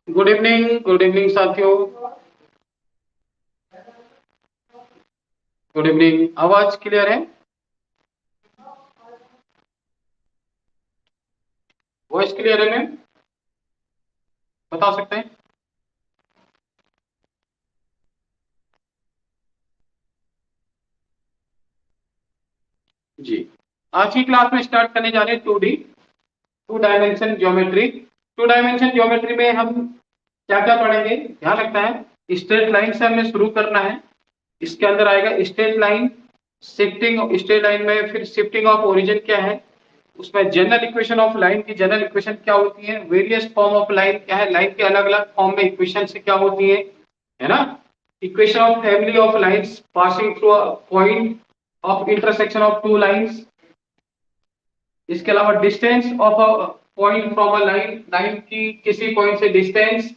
Good evening साथियों। Good evening. आवाज clear है? वॉइस क्लियर है मैम? बता सकते हैं? जी, आज की क्लास में स्टार्ट करने जा रहे हैं 2D, two dimension geometry. Two dimension geometry में हम क्या क्या पढ़ेंगे, ध्यान रखना है। स्ट्रेट लाइन से हमें शुरू करना है। इसके अंदर आएगा straight line, shifting straight line में, फिर शिफ्टिंग ऑफ ओरिजिन क्या है, उसमें जनरल इक्वेशन ऑफ लाइन की जनरल इक्वेशन क्या होती है, वेरियस फॉर्म ऑफ लाइन क्या है, लाइन के अलग अलग फॉर्म में इक्वेशन से क्या होती है ना। Equation of family of lines passing through a point of intersection of two lines. इसके अलावा distance of a point from a line, line की किसी पॉइंट से डिस्टेंस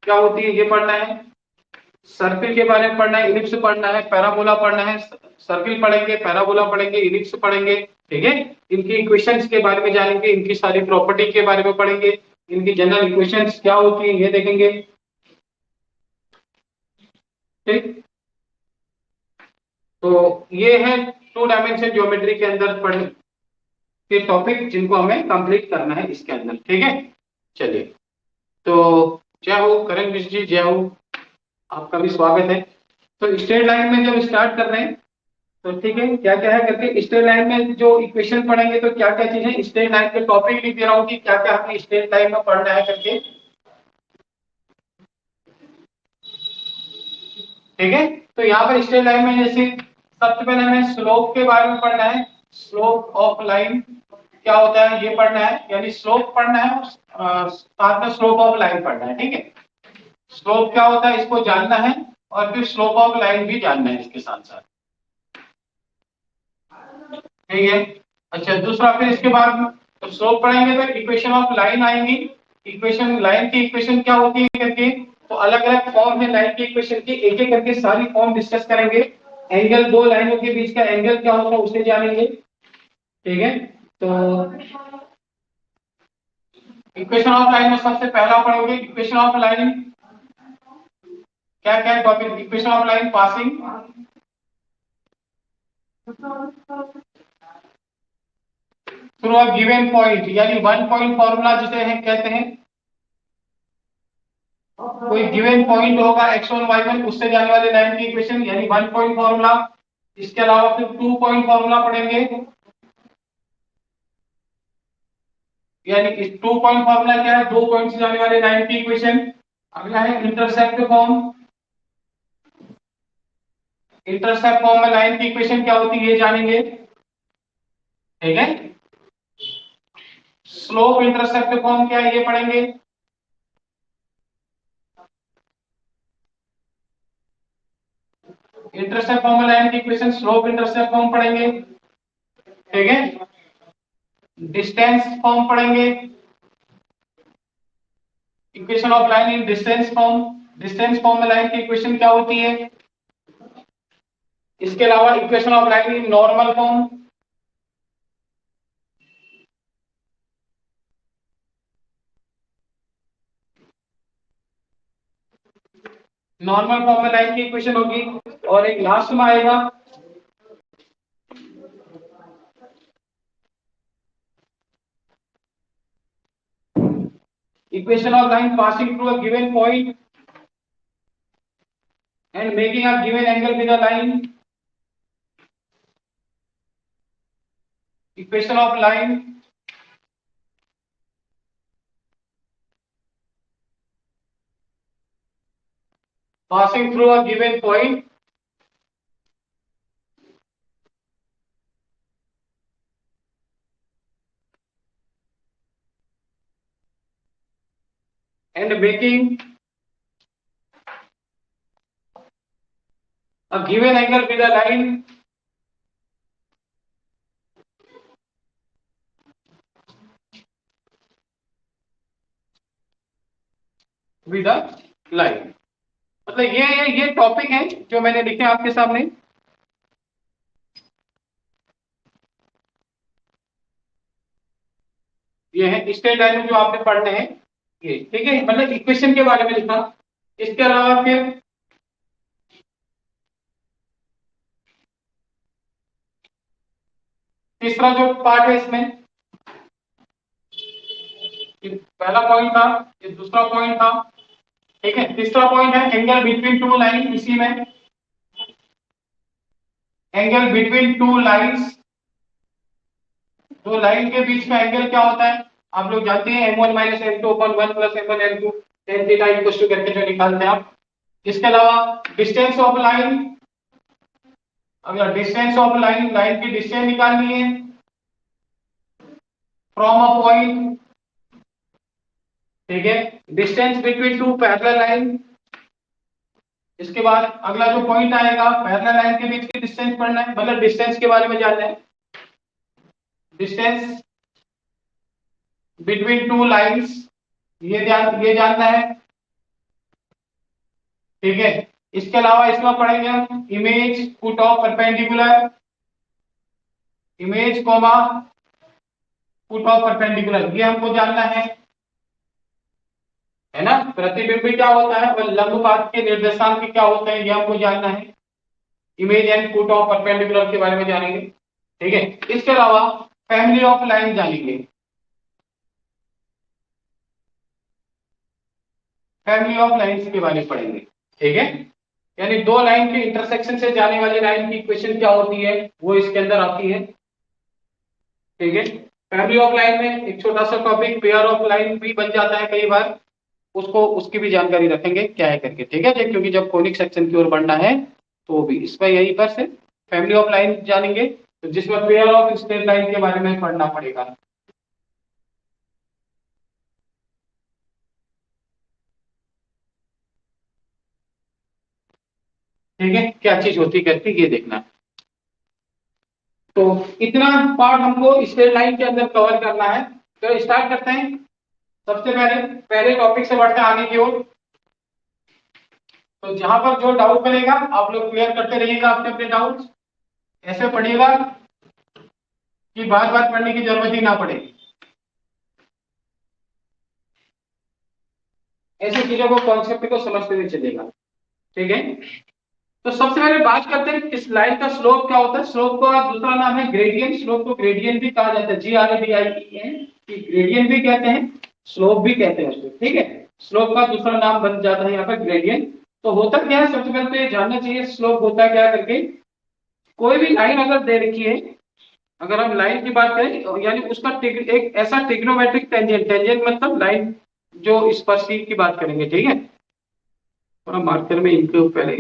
क्या होती है, ये पढ़ना है। सर्किल के बारे में पढ़ना है, इलिप्स पढ़ना है, पैराबोला पढ़ना है। सर्किल पढ़ेंगे, पैराबोला पढ़ेंगे, इलिप्स पढ़ेंगे, ठीक है। इनकी इक्वेशंस के बारे में जानेंगे, इनकी सारी प्रॉपर्टी के बारे में पढ़ेंगे, इनकी जनरल इक्वेशंस क्या होती है ये देखेंगे, ठीक। तो ये है टू डायमेंशन ज्योमेट्री के अंदर पढ़ने के टॉपिक जिनको हमें कंप्लीट करना है इसके अंदर, ठीक है। चलिए, तो जय हो करण मिश्र जी, जय हो, आपका भी स्वागत है। तो स्ट्रेट लाइन में जब स्टार्ट कर रहे हैं तो ठीक है, क्या क्या है करके स्ट्रेट लाइन में जो इक्वेशन पढ़ेंगे तो क्या क्या चीजें, स्ट्रेट लाइन के टॉपिक लिख दे रहा हूँ कि क्या क्या हमें स्ट्रेट लाइन में पढ़ना है करके, ठीक है। तो यहाँ पर स्ट्रेट लाइन में जैसे सबसे पहले हमें स्लोप के बारे में पढ़ना है। स्लोप ऑफ लाइन क्या होता है ये पढ़ना है, यानी स्लोप पढ़ना है, साथ में स्लोप ऑफ लाइन पढ़ना है, ठीक है। स्लोप क्या होता है इसको जानना है, और फिर स्लोप ऑफ लाइन भी जानना है इसके साथ साथ, ठीक है। अच्छा, दूसरा फिर इसके बाद तो स्लोप पढ़ेंगे तो इक्वेशन ऑफ लाइन आएंगी। इक्वेशन लाइन की इक्वेशन क्या होती है करके, तो अलग अलग फॉर्म है लाइन की इक्वेशन की, एक एक करके सारी फॉर्म डिस्कस करेंगे। एंगल, दो लाइनों के बीच का एंगल क्या होता है उसे जानेंगे, ठीक है। तो इक्वेशन ऑफ लाइन में सबसे पहला पढ़ोगे इक्वेशन ऑफ लाइन, क्या क्या है topic, equation of line passing through a given point, यानी वन पॉइंट फॉर्मूला जिसे है कहते हैं। कोई गिवन पॉइंट होगा x1 y1, उससे जाने वाले लाइन की इक्वेशन यानी वन पॉइंट फॉर्मूला। इसके अलावा फिर टू पॉइंट फॉर्मूला पढ़ेंगे, यानी टू पॉइंट फॉर्मूला क्या है, दो पॉइंट से जाने वाले लाइन की इक्वेशन। अगला है इंटरसेप्ट फॉर्म। इंटरसेप्ट फॉर्म में लाइन की इक्वेशन क्या होती है ये जानेंगे, ठीक है। स्लोप इंटरसेप्ट फॉर्म क्या है ये पढ़ेंगे। इंटरसेप्ट फॉर्म में लाइन की इक्वेशन, स्लोप इंटरसेप्ट फॉर्म पढ़ेंगे, ठीक है। डिस्टेंस फॉर्म पढ़ेंगे, equation of line in distance form. Distance form में लाइन की इक्वेशन क्या होती है। इसके अलावा equation of line in normal form, normal form में लाइन की इक्वेशन होगी। और एक लास्ट में आएगा equation of line passing through a given point and making a given angle with a line. Equation of line passing through a given point and making a given angle with a line with a line। मतलब ये topic है जो मैंने लिखे आपके सामने। ये है स्ट्रेट लाइन जो आपने पढ़ने हैं ये, ठीक है, मतलब इक्वेशन के बारे में लिखा। इसके अलावा फिर तीसरा जो पार्ट है इसमें, ये पहला पॉइंट था, ये दूसरा पॉइंट था, ठीक है। तीसरा पॉइंट है एंगल बिटवीन टू लाइन। इसी में एंगल बिटवीन टू लाइंस, दो लाइन के बीच का एंगल क्या होता है आप लोग जानते हैं, m1 minus m2 upon 1 plus m1 m2 tan theta equal to करके जो निकालते हैं आप। इसके अलावा डिस्टेंस ऑफ लाइन, अगर डिस्टेंस ऑफ लाइन, लाइन की डिस्टेंस निकालनी है फ्रॉम अ पॉइंट, ठीक है, distance between two parallel line. इसके बाद अगला जो पॉइंट आएगा, पैरेलल लाइन के बीच की डिस्टेंस पढ़ना है, मतलब डिस्टेंस के बारे में जानना है, डिस्टेंस बिटवीन टू लाइंस, ये जानना है, ठीक है। इसके अलावा इसमें पढ़ेंगे हम image foot of perpendicular, image comma foot of perpendicular, ये हमको जानना है ना। प्रतिबिंब क्या होता है और लंबपात के निर्देशांक क्या होते हैं, ये हमको जानना है। Image and foot of perpendicular के बारे में जानेंगे, ठीक है। इसके अलावा फैमिली ऑफ लाइन जानेंगे, फैमिली ऑफ लाइंस के बारे में पढ़ेंगे, ठीक है। यानी दो लाइन के इंटरसेक्शन से जाने वाली लाइन की इक्वेशन क्या होती है वो इसके अंदर आती है, ठीक है। फैमिली ऑफ लाइन में एक छोटा सा टॉपिक पेयर ऑफ लाइन भी बन जाता है कई बार, उसको उसकी भी जानकारी रखेंगे क्या है करके, ठीक है। क्योंकि जब कोनिक सेक्शन की ओर बढ़ना है तो भी इसमें यहीं पर से फैमिली ऑफ लाइन जानेंगे, तो जिसमें पेयर ऑफ स्ट्रेट लाइन के बारे में पढ़ना पड़ेगा। ठीक है, क्या चीज होती करती ये देखना। तो इतना पार्ट हमको स्ट्रेट लाइन के अंदर कवर करना है। तो स्टार्ट करते हैं। सबसे पहले टॉपिक से बढ़ते हैं आगे की ओर। तो जहां पर जो डाउट बनेगा आप लोग क्लियर करते रहिएगा अपने अपने डाउट्स। ऐसे पढ़िएगा कि बार बार पढ़ने की जरूरत ही ना पड़े, ऐसी चीजों को कॉन्सेप्ट को समझते हुए चलेगा, ठीक है। तो सबसे पहले बात करते हैं इस लाइन का स्लोप क्या होता है। स्लोप का दूसरा नाम है ग्रेडियंट। स्लोप को ग्रेडियंट भी कहा जाता है, GRADIENT, ग्रेडियंट भी कहते हैं, स्लोप भी कहते हैं उसको, ठीक है। स्लोप का दूसरा नाम बन जाता है यहाँ पर ग्रेडियंट। तो होता क्या है, सबसे पहले तो ये जानना चाहिए स्लोप होता क्या करके। कोई भी लाइन अगर दे रखी है, अगर हम लाइन की बात करें, यानी उसका एक ऐसा ट्रिग्नोमेट्रिक टेंजेंट, टेंजेंट मतलब लाइन जो स्पर्शी की बात करेंगे, ठीक है। थोड़ा मार्कर में इनको पहले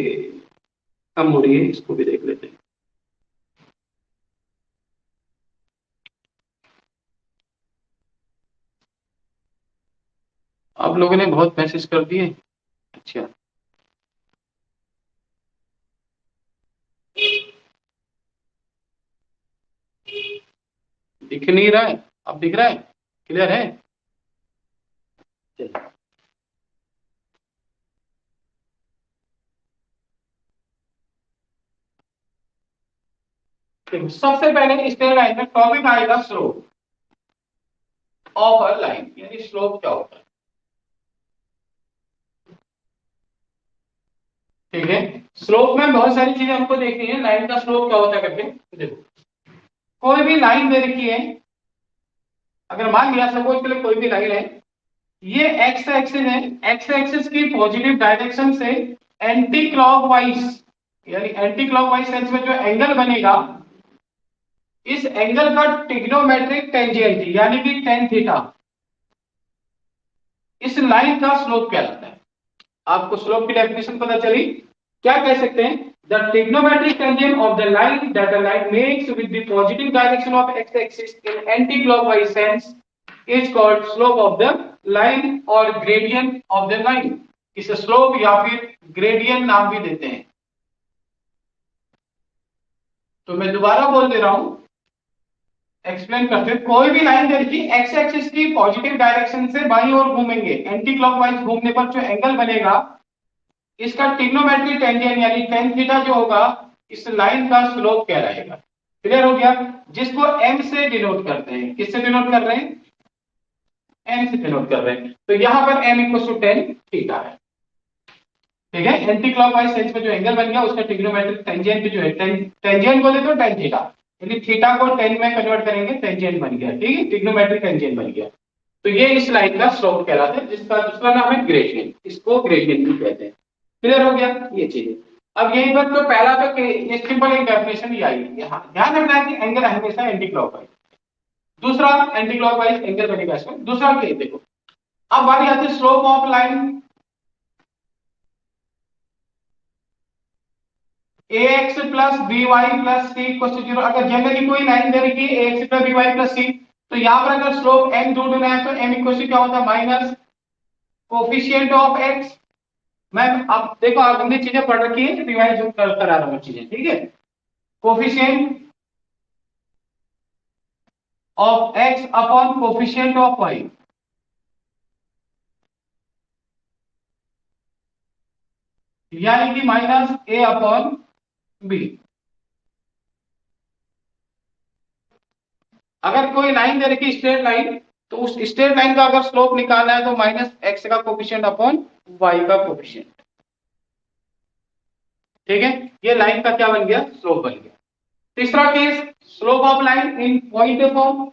कम हो रही है, इसको भी देख लेते हैं। आप लोगों ने बहुत मैसेज कर दिए, अच्छा। दिख नहीं रहा है, अब दिख रहा है, क्लियर है। चलिए, सबसे पहले स्ट्रेट लाइन में टॉपिक आएगा स्लोप ऑफ अ लाइन, यानी स्लोप क्या होता है, ठीक है। स्लोप में बहुत सारी चीजें हमको देखनी है, लाइन का स्लोप क्या होता है करके। देखो, कोई भी लाइन दे रखी है, अगर मान लिया सपोज के लिए कोई भी लाइन है, ये एक्स एक्सिस है, एक्स एक्सिस की पॉजिटिव डायरेक्शन से एंटी क्लॉकवाइज, यानी एंटी क्लॉकवाइज सेंस में जो एंगल बनेगा, इस एंगल का ट्रिग्नोमेट्रिक टेंजेंट यानी कि tan थीटा, इस लाइन का स्लोप कहलाता है। आपको स्लोप की डेफिनेशन पता चली, क्या कह सकते हैं, the trigonometric tangent of the line that the line makes with the positive direction of x axis in anti clockwise sense is called slope of the line और ग्रेडियंट ऑफ द लाइन, इसे slope या फिर gradient नाम भी देते हैं। तो मैं दोबारा बोल दे रहा हूं, एक्सप्लेन करते हैं। कोई भी लाइन देखिए एक्स एक्सिस की पॉजिटिव डायरेक्शन से बाईं ओर घूमेंगे, एंटी क्लॉकवाइज घूमने पर जो एंगल बनेगा इसका ट्रिग्नोमेट्री टेंजेंट यानी टेन थीटा जो होगा इस लाइन का स्लोप कहलाएगा। क्लियर हो गया? जिसको एम से डिनोट करते हैं। किससे डिनोट कर रहे हैं? एम से डिनोट कर रहे हैं। तो यहां पर M equal to tan theta है। ठीक है, एंटी क्लॉकवाइज सेंस में जो एंगल बन गया उसका ट्रिग्नोमेट्रिक टेंजेंट जो है टेंजेंट बोले तो टेन थीटा, यानी थीटा को टेन में कन्वर्ट करेंगे, टेंजेंट बन गया। ठीक है, ट्रिग्नोमेट्रिक टेंजेंट बन गया। तो ये इस लाइन का स्लोप कहलाता है, जिसका दूसरा नाम है ग्रेडियंट, इसको ग्रेडियंट भी कहते हैं। क्लियर हो गया ये चीजें? अब यही पर तो पहला तो ये सिंपल एक डेफिनेशन ही आई। ध्यान रखना है कि एंगल हमेशा एंटी क्लॉकवाइज, दूसरा एंटी क्लॉकवाइज एंगल बनेगा इसमें। दूसरा केस देखो, अब बारी आती है slope of line ax plus by plus c equal to 0। अगर जनरली कोई लाइन दे रखी है ax plus by plus c, तो यहां पर अगर स्लोप m ढूंढना है तो m इक्वल टू क्या होता है? Minus coefficient of x। मैं अब देखो, आप हमने चीजें पढ़ रखी है, रिवाइज करा रहा हूं चीजें। ठीक है, coefficient of x upon coefficient of y, यानी कि माइनस a अपॉन b। अगर कोई लाइन दे रखी स्ट्रेट लाइन, तो उस स्ट्रेट लाइन का अगर स्लोप निकालना है तो माइनस एक्स का कोफिशिएंट अपॉन वाई का कोफिशिएंट। ठीक है, ये लाइन का क्या बन गया? स्लोप बन गया। तीसरा case, slope of line in point form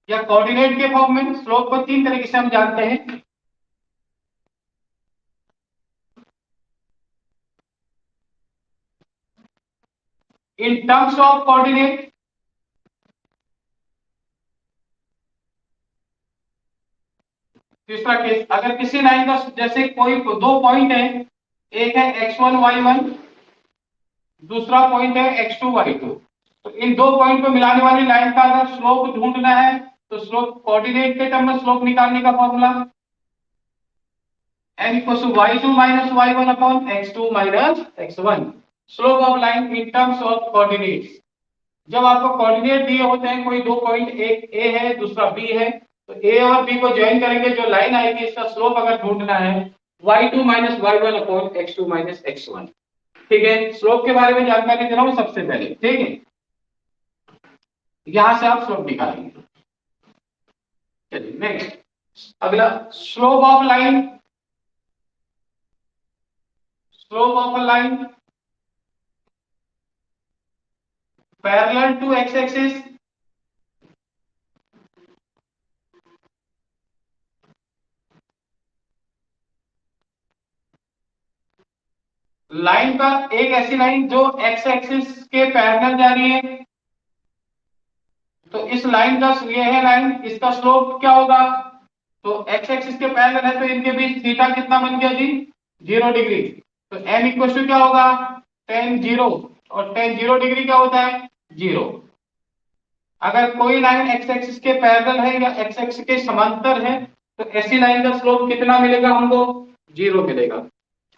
या कोऑर्डिनेट के फॉर्म में। स्लोप को तीन तरीके से हम जानते हैं। इन टर्म्स ऑफ कोऑर्डिनेट, तीसरा केस, अगर किसी लाइन का जैसे कोई दो पॉइंट है, एक है x1 y1, दूसरा पॉइंट है x2 y2, तो इन दो पॉइंट को मिलाने वाली लाइन का अगर स्लोप ढूंढना है तो स्लोप कोऑर्डिनेट के टर्म में स्लोप निकालने का formula m equal to y2 minus y1 upon x2 minus x1। Slope of line in terms of coordinates, जब आपको कोऑर्डिनेट दिए होते हैं, कोई दो पॉइंट, एक a है दूसरा b है, तो a और b को ज्वाइन करेंगे, जो लाइन आएगी इसका स्लोप अगर ढूंढना है y2 minus y1 upon x2 minus x1। ठीक है, स्लोप के बारे में जानकारी दे रहा हूं सबसे पहले। ठीक है, यहां से आप स्लोप निकालेंगे। चलिए नेक्स्ट, अगला slope of line, slope of a line parallel to X axis line का, एक ऐसी लाइन जो एक्स एक्सिस के पैरेलल जा रही है, तो इस लाइन का, ये है लाइन, इसका स्लोप क्या होगा? तो एक्स एक्सिस के पैरेलल है तो इनके बीच थीटा कितना बन गया जी? 0 डिग्री। तो m इक्वल टू क्या होगा? tan 0, और tan 0 डिग्री क्या होता है? 0। अगर कोई लाइन एक्स एक्सिस के पैरेलल है या एक्स एक्सिस के समांतर है, तो ऐसी लाइन का स्लोप कितना मिलेगा हमको? 0 मिलेगा।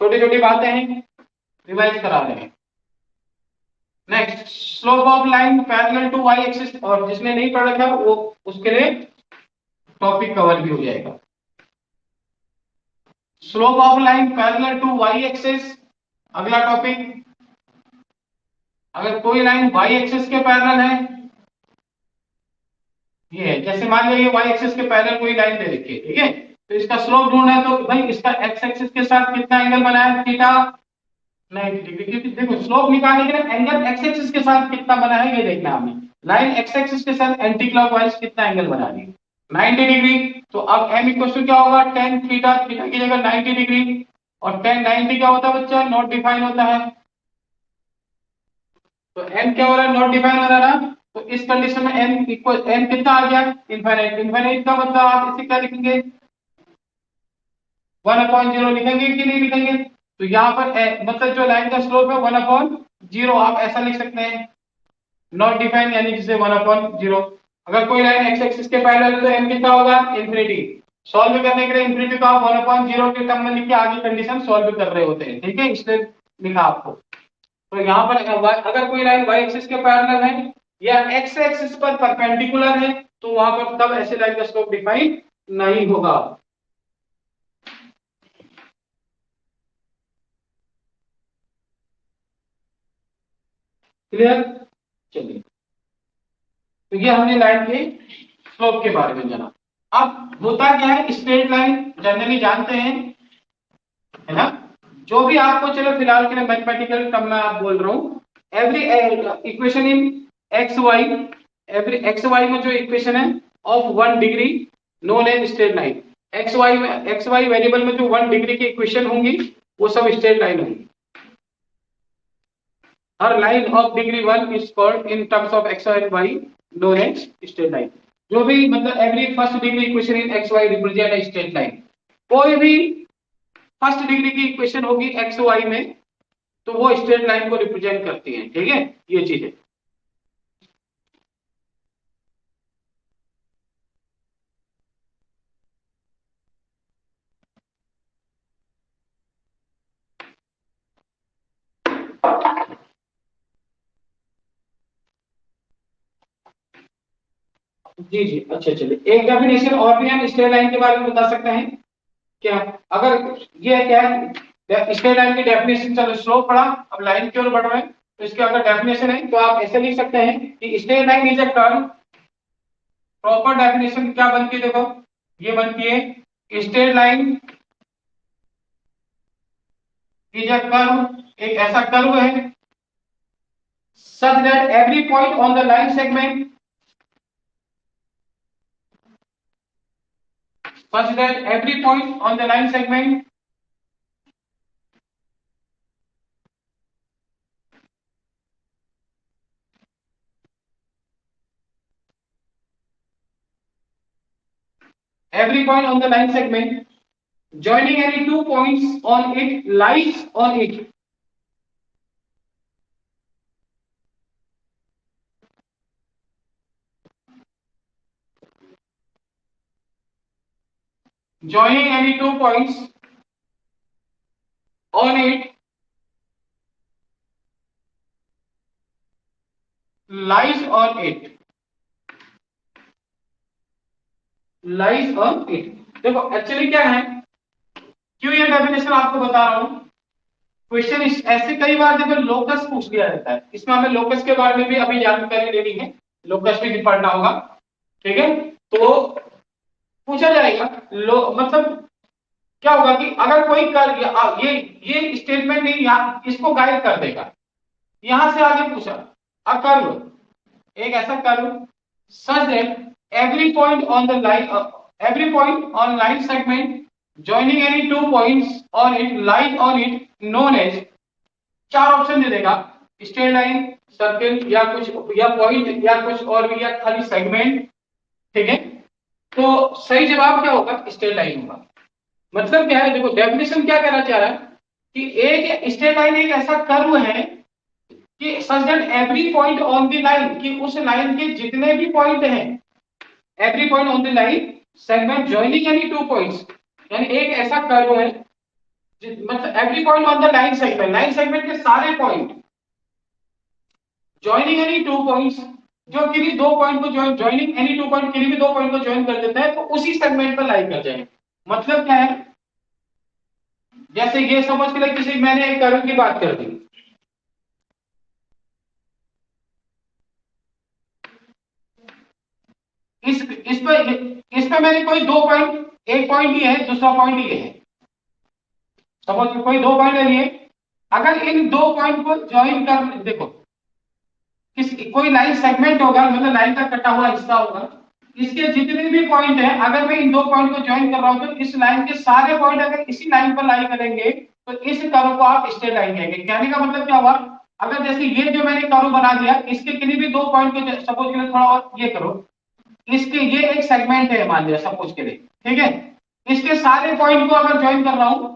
छोटी छोटी बातें हैं, रिवाइज करा रहे हैं। Next, slope of line parallel to Y axis, और जिसने नहीं पढ़ रखा वो उसके लिए टॉपिक कवर भी हो जाएगा। Slope of line parallel to Y axis, अगला टॉपिक। अगर कोई लाइन वाई एक्सिस के पैरेलल है, ये है, जैसे मान लो ये वाई एक्सिस के पैरेलल कोई लाइन दे रखी है, ठीक है, तो इसका स्लोप ढूंढना है तो भाई इसका एक्स एक्सिस के साथ कितना एंगल बना है? Theta 90 degree. क्योंकि देखो, स्लोप निकालने के लिए एंगल एक्स एक्सिस के साथ कितना बना है ये देखना है हमें। लाइन एक्स एक्सिस के साथ एंटी क्लॉकवाइज कितना एंगल बना रही है? 90 डिग्री। तो अब m इक्वल टू क्या होगा? tan थीटा, थीटा की जगह 90 डिग्री, और tan 90 क्या होता है बच्चा? नॉट डिफाइन होता है। तो n क्या हो रहा है? नॉट डिफाइन हो रहा है ना। तो इस कंडीशन में n इक्वल, n कितना आ गया? इनफाइनाइट। इनफाइनाइट का मतलब आप इसे क्या लिखेंगे? 1/0 लिखेंगे कि नहीं लिखेंगे? तो यहाँ पर मतलब जो लाइन का स्लोप है 1/0, आप ऐसा लिख सकते हैं, नॉट डिफाइन यानी जिसे 1/0। अगर कोई लाइन एक्स एक्सिस के पैरेलल है तो n कितना होगा इंफिनिटी। सॉल्व करने के लिए इंफिनिटी को आप 1/0 के टर्म में लिख के आगे कंडीशन सॉल्व कर रहे होते हैं, ठीक है, इसलिए लिखा आपको। तो यहाँ पर अगर कोई लाइन y एक्सिस के पैरेलल है या x एक्सिस पर परपेंडिकुलर है तो वहां पर तब ऐसे लाइन का स्लोप डिफाइन नहीं होगा। क्लियर? चलिए, तो ये हमने लाइन के स्लोप के बारे में जाना। अब होता क्या है, स्ट्रेट लाइन जनरली जानते हैं, है ना, जो भी आपको, चलो फिलहाल के लिए मैथमेटिकल टर्म में आप बोल रहा हूं, every equation in x Y, every X Y में जो इक्वेशन है of 1 degree known as straight line. X Y variable में जो 1 डिग्री की इक्वेशन होंगी वो सब स्ट्रेट लाइन होंगी। हर line of degree 1 is called in terms of x and y known as straight line. जो भी मतलब every first degree equation in x y represent a straight line. कोई भी फर्स्ट डिग्री की इक्वेशन होगी x Y में तो वो स्ट्रेट लाइन को रिप्रेजेंट करती है, ठीक है, ये चीज है। जी जी, अच्छा, चलिए एक डेफिनेशन और भी हम स्ट्रेट लाइन के बारे में बता सकते हैं क्या? अगर ये क्या है स्ट्रेट लाइन की डेफिनेशन, चलो स्लोप पढ़ा, अब लाइन की ओर बढ़ रहे हैं, तो इसके अगर डेफिनेशन है तो आप ऐसे लिख सकते हैं कि straight line is a curve. Proper definition क्या बनती है, देखो ये बनती है, straight line is a curve, एक ऐसा कर्व है such that every point on the line segment such that every point on the line segment every point on the line segment joining any two points on it lies on it. Joining any two points on it lies on it. Lies on it. देखो actually क्या है, क्यों ये definition आपको बता रहा हूं, question ऐसे कई बार देखो लोकस पूछ लिया जाता है, इसमें हमें लोकस के बारे में भी अभी जानकारी लेनी है, लोकस भी पढ़ना होगा, ठीक है। तो पूछा जाएगा मतलब क्या होगा कि अगर कोई कर ये स्टेटमेंट नहीं यहाँ इसको गाइड कर देगा। यहां से आगे पूछा अ कर्व, एक ऐसा curve such that every point on the line every point on line segment joining any two points on it line on it known as, चार ऑप्शन दे देगा, स्ट्रेट लाइन, सर्किल या कुछ या पॉइंट या कुछ और भी या खाली सेगमेंट, ठीक है। तो सही जवाब क्या होगा, स्ट्रेट लाइन होगा। मतलब क्या है, देखो डेफिनेशन क्या कहना चाह रहा है कि एक स्ट्रेट लाइन एक ऐसा कर्व है कि such that every point on the line, कि उस लाइन के जितने भी पॉइंट हैं, every point on the line segment joining any two points, यानी एक ऐसा कर्व है मतलब every point on the line segment के सारे point joining any two points, जो किसी दो पॉइंट को जॉइनिंग एनी टू पॉइंट किसी भी दो पॉइंट को ज्वाइन कर देता है तो उसी सेगमेंट पर लाई कर जाए। मतलब क्या है, जैसे ये समझ के लिए किसी मैंने एक कर्व की बात कर दी, इस पे मैंने कोई दो पॉइंट, एक पॉइंट ये है दूसरा पॉइंट ये है, सपोज कोई दो पॉइंट है ये, अगर इन दो पॉइंट को ज्वाइन कर, देखो कोई लाइन सेगमेंट होगा मतलब लाइन का कटा हुआ हिस्सा होगा, इसके जितने भी पॉइंट है अगर मैं इन दो पॉइंट को ज्वाइन कर रहा हूं तो इस लाइन के सारे पॉइंट अगर इसी लाइन पर लाई करेंगे तो इस कर्व को आप स्ट्रेट लाइन कहेंगे। कहने का मतलब क्या हुआ, अगर जैसे ये जो मैंने कर्व बना दिया इसके किसी भी दो पॉइंट को, सपोज के लिए थोड़ा और ये करो, इसके ये एक सेगमेंट है मान लिया सपोज के लिए, ठीक है, इसके सारे पॉइंट को अगर ज्वाइन कर रहा हूं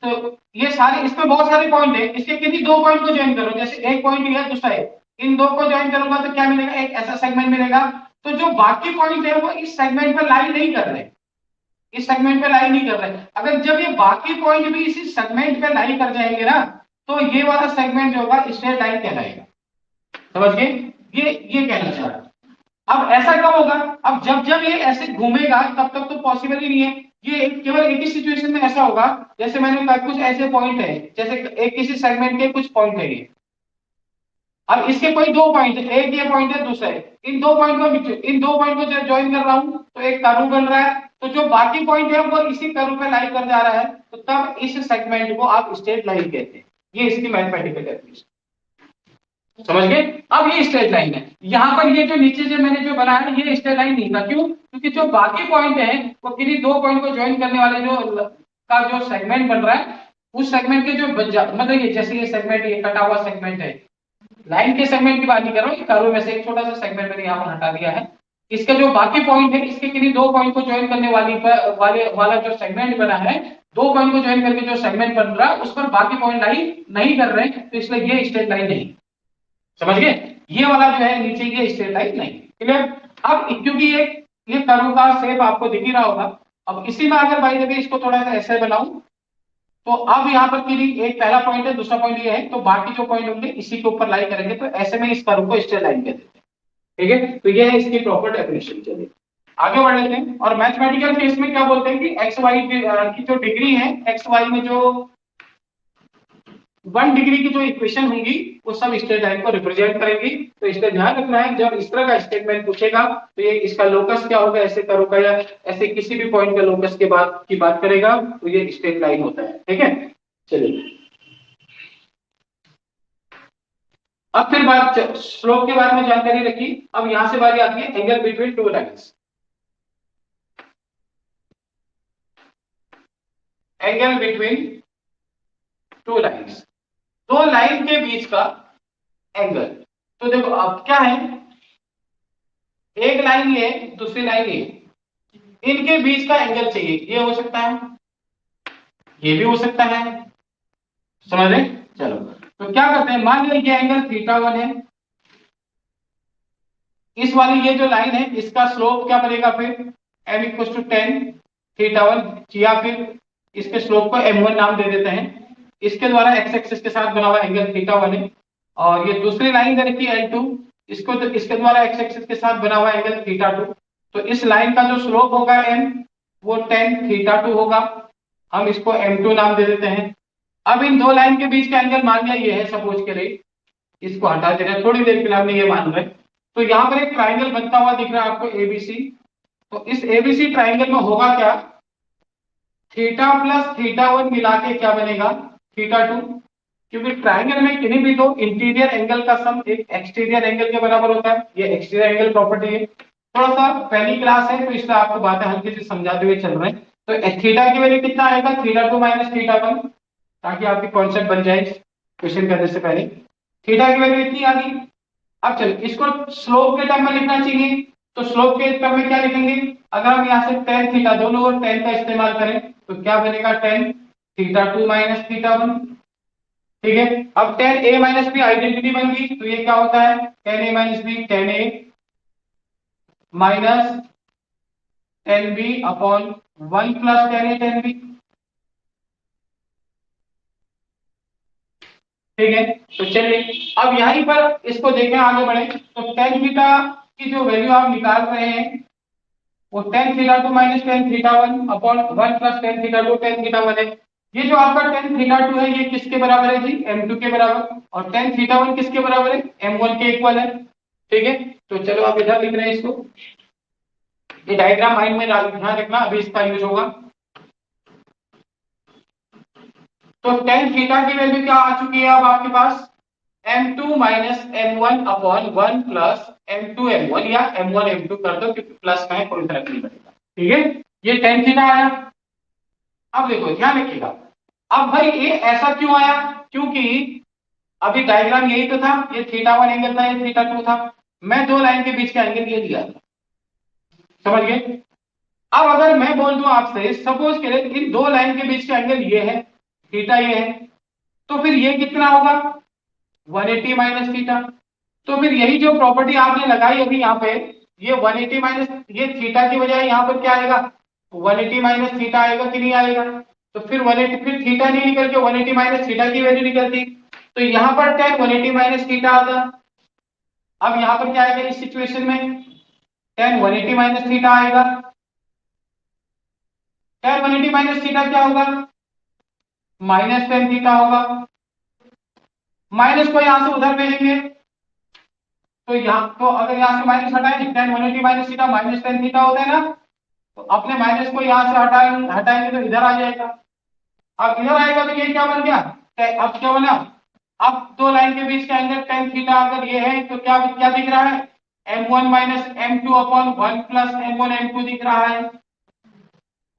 तो ये सारे, इसमें बहुत सारे पॉइंट है, इसके किसी दो पॉइंट को ज्वाइन करो, जैसे एक पॉइंट है दूसरा है, इन दो को ज्वाइन करूंगा तो क्या मिलेगा, एक ऐसा सेगमेंट मिलेगा तो जो बाकी पॉइंट है वो इस सेगमेंट पर लाई नहीं कर रहे, इस सेगमेंट पे लाई नहीं कर रहे। अगर जब ये बाकी पॉइंट भी इसी सेगमेंट पे लाई कर जाएंगे ना, तो ये वाला सेगमेंट जो होगा स्ट्रेट लाइन कहलाएगा। समझ गए? ये कहना चाह रहा है। अब ऐसा कब होगा? अब जब जब ये ऐसे घूमेगा तब तक तो पॉसिबल ही नहीं है। ये केवल एक ही सिचुएशन में ऐसा होगा, जैसे मैंने कहा कुछ ऐसे पॉइंट है, जैसे एक किसी सेगमेंट के कुछ पॉइंट है ये, अब इसके कोई दो पॉइंट है, एक ये पॉइंट है, दूसरा है, इन दो पॉइंट को जब ज्वाइन कर रहा हूं तो एक कर्व बन रहा है, तो जो बाकी पॉइंट है वो इसी कर्व पे लाई कर जा रहा है, तो तब इस सेगमेंट को आप स्ट्रेट लाइन कहते हैं। ये इसकी मैथमेटिकल डेफिनेशन। समझ गए? अब ये स्ट्रेट लाइन है, यहां पर ये जो नीचे जो मैंने जो बनाया ये स्ट्रेट लाइन नहीं था, क्यों? क्योंकि जो बाकी पॉइंट है वो किन्हीं दो पॉइंट को ज्वाइन करने वाले जो सेगमेंट बन रहा है, उस सेगमेंट के जो मतलब ये जैसे ये सेगमेंट, ये कटा हुआ सेगमेंट है, लाइन के सेगमेंट की बात नहीं कर रहा हूँ, कर्व में से एक छोटा सा सेगमेंट मैंने यहाँ पर हटा दिया है, इसका जो बाकी पॉइंट है इसके किन्हीं दो पॉइंट को ज्वाइन करने वाला जो सेगमेंट बना है, दो पॉइंट को ज्वाइन करके जो सेगमेंट बन रहा है उस पर बाकी पॉइंट लाइन नहीं कर रहे हैं, तो इसलिए ये स्ट्रेट लाइन नहीं। समझ गए? ये वाला जो है नीचे ये स्ट्रेट लाइन नहीं। क्लियर? अब क्योंकि ये कर्व का शेप आपको दिख ही रहा होगा, अब इसी में अगर भाई देखिए इसको थोड़ा सा ऐसे बनाऊं, तो अब यहाँ पर एक पहला पॉइंट है, दूसरा पॉइंट ये है, तो बाकी जो पॉइंट होंगे इसी के ऊपर लाई करेंगे, तो ऐसे में इस कर्व को स्ट्रेट लाइन कहते हैं। ठीक है, तो ये है इसकी प्रॉपर डेफिनेशन। चलिए आगे बढ़ लेते हैं। और मैथमेटिकल केस में क्या बोलते हैं कि एक्स वाई की जो डिग्री है, एक्स वाई में जो 1 डिग्री की जो इक्वेशन होंगी वो सब स्ट्रेट लाइन को रिप्रेजेंट करेंगी। तो इसलिए ध्यान रखना है जब इस तरह का स्टेटमेंट पूछेगा तो ये इसका लोकस क्या होगा, ऐसे कर्व का या ऐसे किसी भी पॉइंट का लोकस की बात करेगा तो ये स्ट्रेट लाइन होता है। ठीक है, चलिए अब फिर बात स्लोप के बारे में जानकारी रखी। अब यहां से बारी आती है angle between two lines. Angle between two lines, दो लाइन के बीच का एंगल। तो देखो अब क्या है, एक लाइन ये, दूसरी लाइन ये, इनके बीच का एंगल चाहिए। ये हो सकता है, ये भी हो सकता है। समझ रहे? चलो तो क्या करते हैं, मान लीजिए ये एंगल θ1 है, इस वाली ये जो लाइन है इसका स्लोप क्या बनेगा फिर m = 10 θ1, या फिर इसके स्लोप को m1 नाम दे देते हैं। इसके द्वारा x एक्सिस के साथ बना हुआ एंगल θ1 है, और ये दूसरी लाइन रखी L2, इसके द्वारा x एक्सिस के साथ बना हुआ एंगल θ2। तो इस लाइन का जो स्लोप होगा m, वो 10 θ2 होगा, हम इसको m2 नाम दे देते हैं। अब इन दो लाइन के बीच का एंगल मान लिया ये है, सपोज के लिए इसको हटा दे रहे हैं, थोड़ी देर के लिए हमने ये मान रहे हैं। तो यहाँ पर एक ट्राइंगल बनता हुआ दिख रहा है आपको एबीसी। तो इस एबीसी ट्राइंगल में होगा क्या, थीटा प्लस θ1 मिला के क्या बनेगा θ2, क्योंकि ट्राइंगल में किन्हीं भी दो इंटीरियर एंगल का सम एक एक्सटीरियर एंगल के बराबर होता है। ये एक्सटीरियर एंगल प्रॉपर्टी है। थोड़ा सा पहली क्लास है तो इसलिए आपको बातें हल्की से समझाते हुए चल रहे हैं। तो थीटा की वैल्यू कितना आएगा, θ2 माइनस θ1, ताकि आपकी कॉन्सेप्ट बन जाए क्वेश्चन करने से पहले। थीटा की वैल्यू इतनी आ गई। अब चलो इसको स्लोप के टर्म में लिखना चाहिए, तो स्लोप के टर्म में क्या लिखेंगे, अगर हम यहाँ से tan थीटा दोनों और tan का इस्तेमाल करें तो क्या बनेगा tan θ2 माइनस θ1। ठीक है, अब tan a minus B identity बन गई, तो ये क्या होता है tan a minus B tan a minus tan b upon 1 plus tan a tan b। ठीक है, तो चलिए अब यहीं पर इसको देखें, आगे बढ़े। तो tan थीटा की जो वैल्यू आप निकाल रहे हैं वो tan θ2 minus tan θ1 upon 1 plus tan θ2 tan θ1 है। ये जो आपका tan θ2 है ये किसके बराबर है जी, m2 के बराबर, और tan θ1 किसके बराबर है, m1 के इक्वल है। ठीक है, तो चलो आप इधर लिख रहे हैं इसको, ये डायग्राम माइंड में ध्यान रखना, अभी इसका यूज होगा। तो tan थीटा की वैल्यू क्या आ चुकी है अब आपके पास, m2 minus m1 upon 1 plus m2 m1, या m1 m2 कर दो क्योंकि प्लस का है, कोई फर्क नहीं पड़ेगा। ठीक है, ये tan थीटा आया। अब देखो ध्यान रखिएगा, अब भाई ये ऐसा क्यों आया, क्योंकि अभी डायग्राम यही तो था, ये θ1 एंगल था, ये θ2 था, मैं दो लाइन के बीच का एंगल ये दिया था। समझ गए? अब अगर मैं बोल दूं आपसे, सपोज करें इन दो लाइन के बीच का एंगल ये है, थीटा ये है, तो फिर ये कितना होगा 180 माइनस थीटा। तो फिर यही जो प्रॉपर्टी आपने लगाई अभी यहाँ पे, ये 180 माइनस ये थीटा की बजाय यहाँ पर क्या आएगा 180 माइनस थीटा आएगा कि नहीं आएगा। तो फिर 180 फिर थीटा नहीं निकल के 180 माइनस थीटा की वैल्यू निकलती। तो यहाँ पर tan 180 माइनस थीटा आता। अब यहाँ पर क्या आएगा इस सिचुएशन में tan 180 माइनस थीटा आएगा। tan 180 माइनस थीटा क्या होगा माइनस tan थीटा होगा। माइनस को यहां से उधर भेजेंगे तो यहाँ तो अगर यहाँ से माइनस हटाएंगे tan 180 minus theta minus tan theta होता है ना। तो अपने माइनस को यहाँ से हटाएंगे तो इधर आ जाएगा। अब इधर आएगा तो ये क्या बन गया अब क्या बना अब दो लाइन के बीच का एंगल tan थीटा अगर ये है तो क्या क्या दिख रहा है m1 minus m2 upon 1 plus m1 m2 दिख रहा है।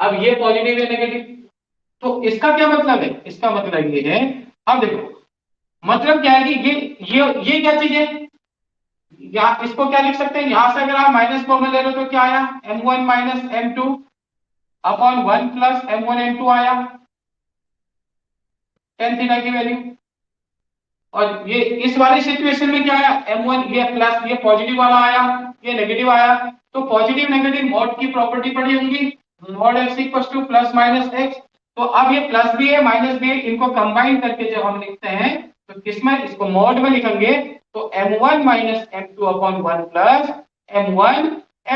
अब ये पॉजिटिव है नेगेटिव तो इसका क्या मतलब है इसका मतलब ये है अब देखो मतलब क्या है कि ये क्या चीज है या इसको क्या लिख सकते हैं यहां से अगर आप माइनस कॉमन ले लो तो क्या आया m1 minus m2 upon 1 plus m1 m2 आया tan थीटा की वैल्यू। और ये इस वाली सिचुएशन में क्या आया m1 ये प्लस ये पॉजिटिव वाला आया ये नेगेटिव आया। तो पॉजिटिव नेगेटिव मॉड की प्रॉपर्टी पड़ी होंगी mod x equals two plus minus x। तो अब ये प्लस भी है माइनस भी है इनको कंबाइन करके जब हम लिखते हैं तो किसमें इसको मॉड में लिखेंगे तो m1 minus m2 upon 1 plus m1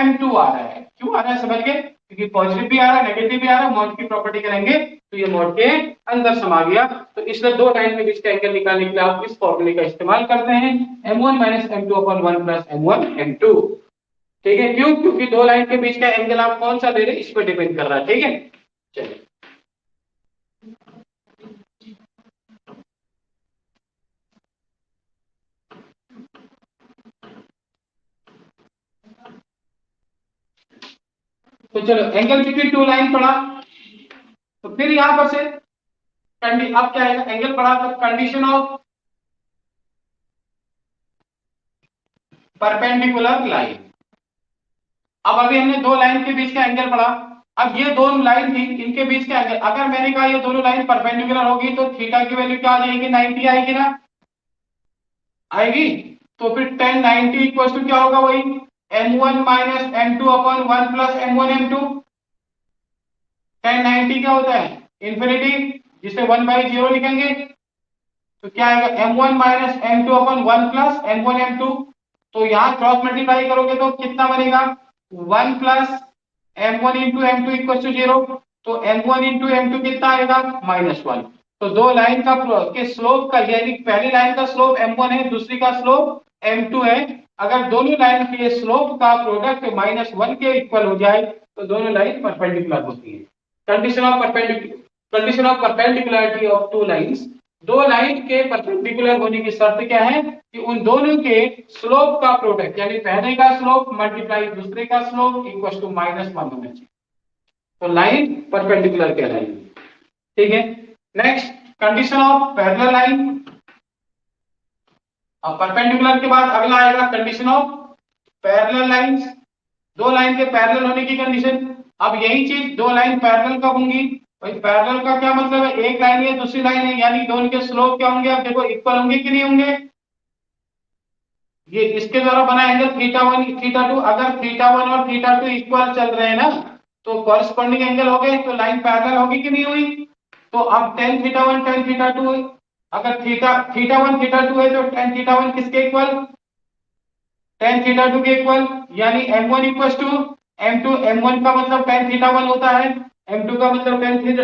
m2 आ रहा है। क्यों आ रहा है समझ गए क्योंकि पॉजिटिव भी आ रहा है नेगेटिव भी आ रहा है मॉड की प्रॉपर्टी करेंगे तो ये मॉड के अंदर समा गया। तो इसलिए दो लाइन के बीच का एंगल निकालने के लिए आप इस फॉर्मूले का इस्तेमाल करते हैं m1 minus m2 upon 1 plus m1 m2। ठीक है क्यों क्योंकि दो लाइन के बीच का एंगल आप कौन सा ले रहे हैं इस पर डिपेंड कर रहा है। ठीक है चलिए तो चलो एंगल बिटवीन टू लाइन पढ़ा। तो फिर यहां पर से अब क्या है एंगल पढ़ा तो कंडीशन ऑफ परपेंडिकुलर लाइन। अब अभी हमने दो लाइन के बीच का एंगल पढ़ा। अब ये दोनों लाइन थी इनके बीच का एंगल अगर मैंने कहा ये दोनों लाइन परपेंडिकुलर होगी तो थीटा की वैल्यू क्या आ जाएगी 90 आएगी ना आएगी। तो फिर tan 90 इक्वल टू क्या होगा वही m1 minus m2 upon 1 plus m1 m2। tan 90 क्या होता है इंफिनिटी जिसे 1/0 लिखेंगे तो क्या आएगा m1 minus m2 upon 1 plus m1 m2। तो यहाँ क्रॉस मल्टीप्लाई करोगे तो कितना बनेगा 1 plus m1 into m2 equal to 0। तो m1 इंटू m2 कितना आएगा -1। तो दो लाइन का के स्लोप का यानी पहली लाइन का स्लोप m1 है दूसरी का स्लोप m2 है। अगर दोनों लाइन के स्लोप का प्रोडक्ट -1 के इक्वल हो जाए तो दोनों लाइन परपेंडिकुलर होती है। Condition of perpendicularity of to lines दो लाइन के परपेंडिकुलर होने की शर्त क्या है कि उन दोनों के स्लोप का प्रोडक्ट यानी पहले का स्लोप मल्टीप्लाई दूसरे का स्लोप इक्वल टू -1 होना चाहिए। तो लाइन परपेंडिकुलर कहलाएगी। ठीक है next condition of parallel line. अब परपेंडिकुलर के बाद अगला आएगा कंडीशन ऑफ पैरेलल लाइंस दो लाइन के पैरेलल होने की कंडीशन। अब यही चीज दो लाइन पैरेलल कब होंगी भाई पैरेलल का क्या मतलब है एक लाइन है दूसरी लाइन है यानी दोनों के स्लोप क्या होंगे अब देखो इक्वल होंगे कि नहीं होंगे। ये इसके द्वारा बना एंगल θ1 θ2 अगर θ1 और θ2 इक्वल चल रहे हैं ना तो कॉरेस्पॉन्डिंग एंगल हो गए तो लाइन पैरेलल होगी कि नहीं हुई। तो अब tan θ1 tan θ2 अगर θ1 θ2 है तो tan θ1 किसके इक्वल tan θ2 के इक्वल यानी m1 equal to m2 m1 का मतलब tan θ1 होता है m2 का मतलब tan θ2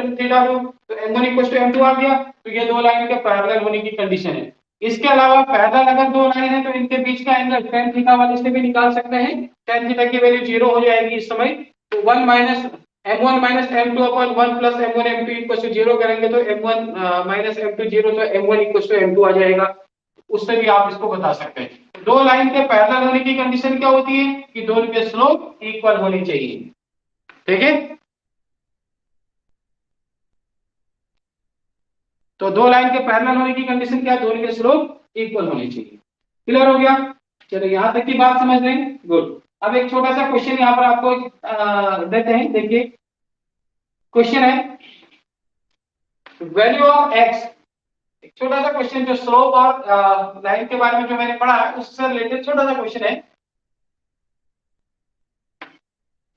तो m1 इक्वल टू m2 आ गया। तो ये दो लाइन के पैरेलल होने की कंडीशन है। इसके अलावा पैरेलल अगर दो लाइन है तो इनके बीच का एंगल tan थीटा वाले से भी निकाल सकते हैं tan थीटा की वैल्यू 0 हो जाएगी इस समय। तो 1 minus m1 minus m2 upon 1 plus m1 m2 equal to 0 करेंगे तो m1 माइनस m2 0 तो m1 इक्वल टू m2 आ जाएगा। उससे भी आप इसको बता सकते हैं। दो लाइन के पैरेलल होने की कंडीशन क्या होती है कि दोनों के स्लोप इक्वल होनी चाहिए। ठीक है तो दो लाइन के पैरेलल होने की कंडीशन क्या है दोनों के स्लोप इक्वल होने चाहिए। क्लियर हो गया चलो यहां तक की बात समझ लें गुड। अब एक छोटा सा क्वेश्चन यहां पर आपको देते हैं देखिए क्वेश्चन है वैल्यू ऑफ एक्स। एक छोटा सा क्वेश्चन जो स्लोप और लाइन के बारे में जो मैंने पढ़ा है उससे रिलेटेड छोटा सा क्वेश्चन है।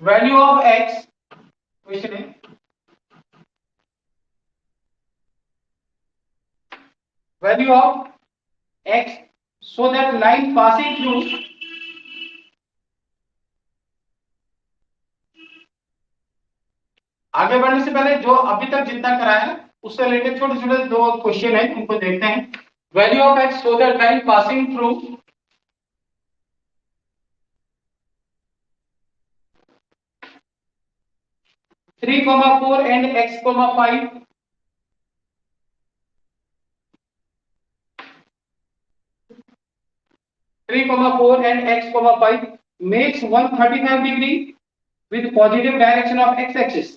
वैल्यू ऑफ एक्स, क्वेश्चन है value of x so that line passing through आगे बढ़ने से पहले जो अभी तक जितना कराया है उससे रिलेटेड छोटे छोटे दो क्वेश्चन है उनको देखते हैं। Value of x so that line passing through 3,4 and x,5 3,4 and x,5 makes 135 degree with positive direction of x-axis.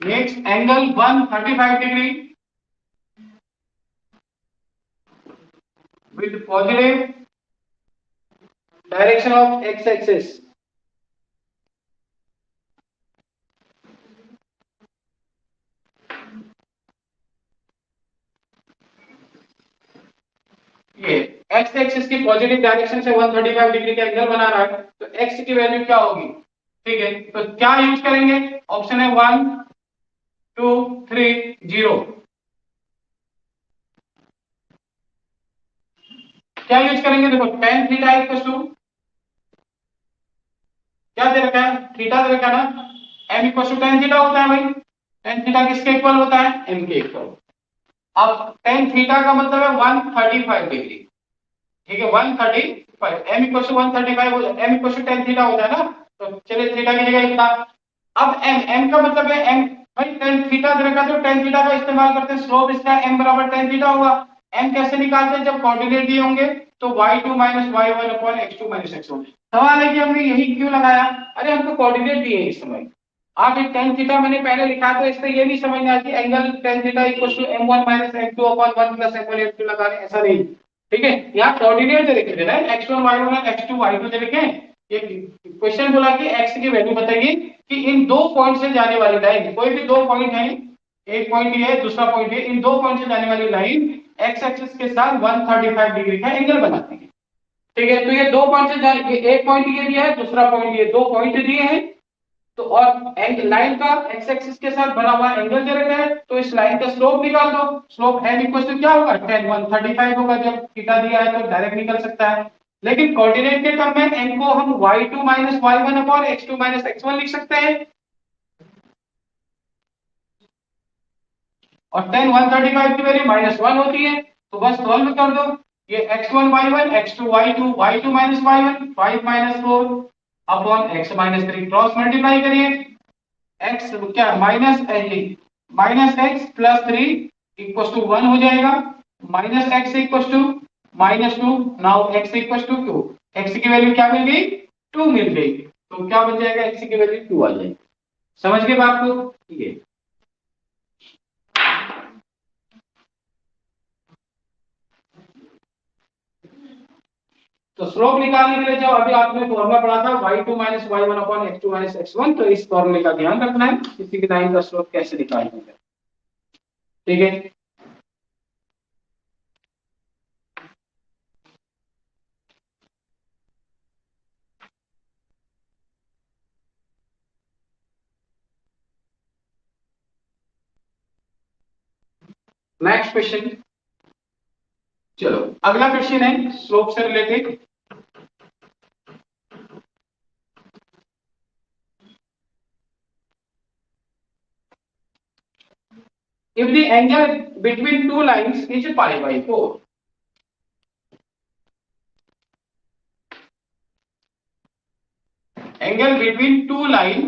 Makes angle 135 degree with positive direction of x-axis. ये x एक्सिस की positive direction से 135 degree का angle बना रहा है तो x की value क्या होगी? ठीक है, तो क्या यूज करेंगे? ऑप्शन है 1 2 3 0। क्या यूज करेंगे? देखो tan थीटा इक्वल टू क्या दे रखा है? थीटा दे रखा है ना, m equal to tan theta होता है भाई। tan थीटा किसके इक्वल होता है? m के इक्वल। अब tan थीटा का मतलब है 135 डिग्री, ठीक है 135, m इक्वल टू 135 हो जाए, m equal to tan theta होता है ना, तो चलिए थीटा की जगह इतना। अब m का मतलब है m भाई tan थीटा दे रखा तो tan थीटा का इस्तेमाल करते हैं, स्लोप इसका m बराबर tan थीटा होगा। m कैसे निकालते हैं? जब कोऑर्डिनेट दिए होंगे तो y2 y1 upon x2 x1। सवाल है कि हमने यही क्यों लगाया? अरे हमको कोऑर्डिनेट दिए इस समय। आप एक tan थीटा मैंने पहले लिखा तो इससे ये भी समझना कि angle tan theta equal to m1 m2 upon 1 plus m1 m2 लगा रहे हैं, ऐसा नहीं। ठीक है, यहाँ कोऑर्डिनेट दे रखे थे ना, x1 y1 x2 y2 दे रखे हैं। ये क्वेश्चन बोला कि x की वैल्यू बताइए कि इन दो पॉइंट से जाने वाली लाइन, कोई भी दो पॉइंट है, एक पॉइंट ये है दूसरा पॉइंट ये, इन दो पॉइंट से जाने वाली लाइन x एक्सिस के साथ 135 डिग्री का एंगल बनाती है। ठीक है, तो ये दो पॉइंट से जाने, एक पॉइंट ये दिया है, दूसरा पॉइंट ये, दो पॉइंट दिए हैं तो, और लाइन का x एक्सिस के साथ बना हुआ एंगल दे रखा है तो इस लाइन का स्लोप निकाल दो। स्लोप m इक्वल टू क्या होगा? tan 135 होगा, जब थीटा दिया है तो डायरेक्ट निकल सकता है। लेकिन कोऑर्डिनेट के टर्म में n को हम y2 y1 upon x2 x1 लिख सकते हैं, और tan 135 की वैल्यू -1 होती है तो बस सॉल्व कर दो। ये x1 y1 x2 y2 y2 y1 5 4 upon x 3 cross multiply करिए, x क्या minus X plus 3 equal to 1 हो जाएगा, minus X equal to -2, now x इक्वल टू 2, x की वैल्यू क्या मिल गई? 2 मिल गई, तो क्या बन जाएगा? x की वैल्यू 2 आ जाएगी। समझ गए बात को? ये तो स्लोप निकालने के लिए जब अभी आपने फॉर्मूला पढ़ा था y2 y1 upon x2 x1, तो इस फॉर्मूले का ध्यान रखना है, किसी की लाइन का स्लोप कैसे निकालना है। ठीक है, नेक्स्ट क्वेश्चन। चलो अगला क्वेश्चन है स्लोप से related. If the angle between two lines is pi by 4, angle between two line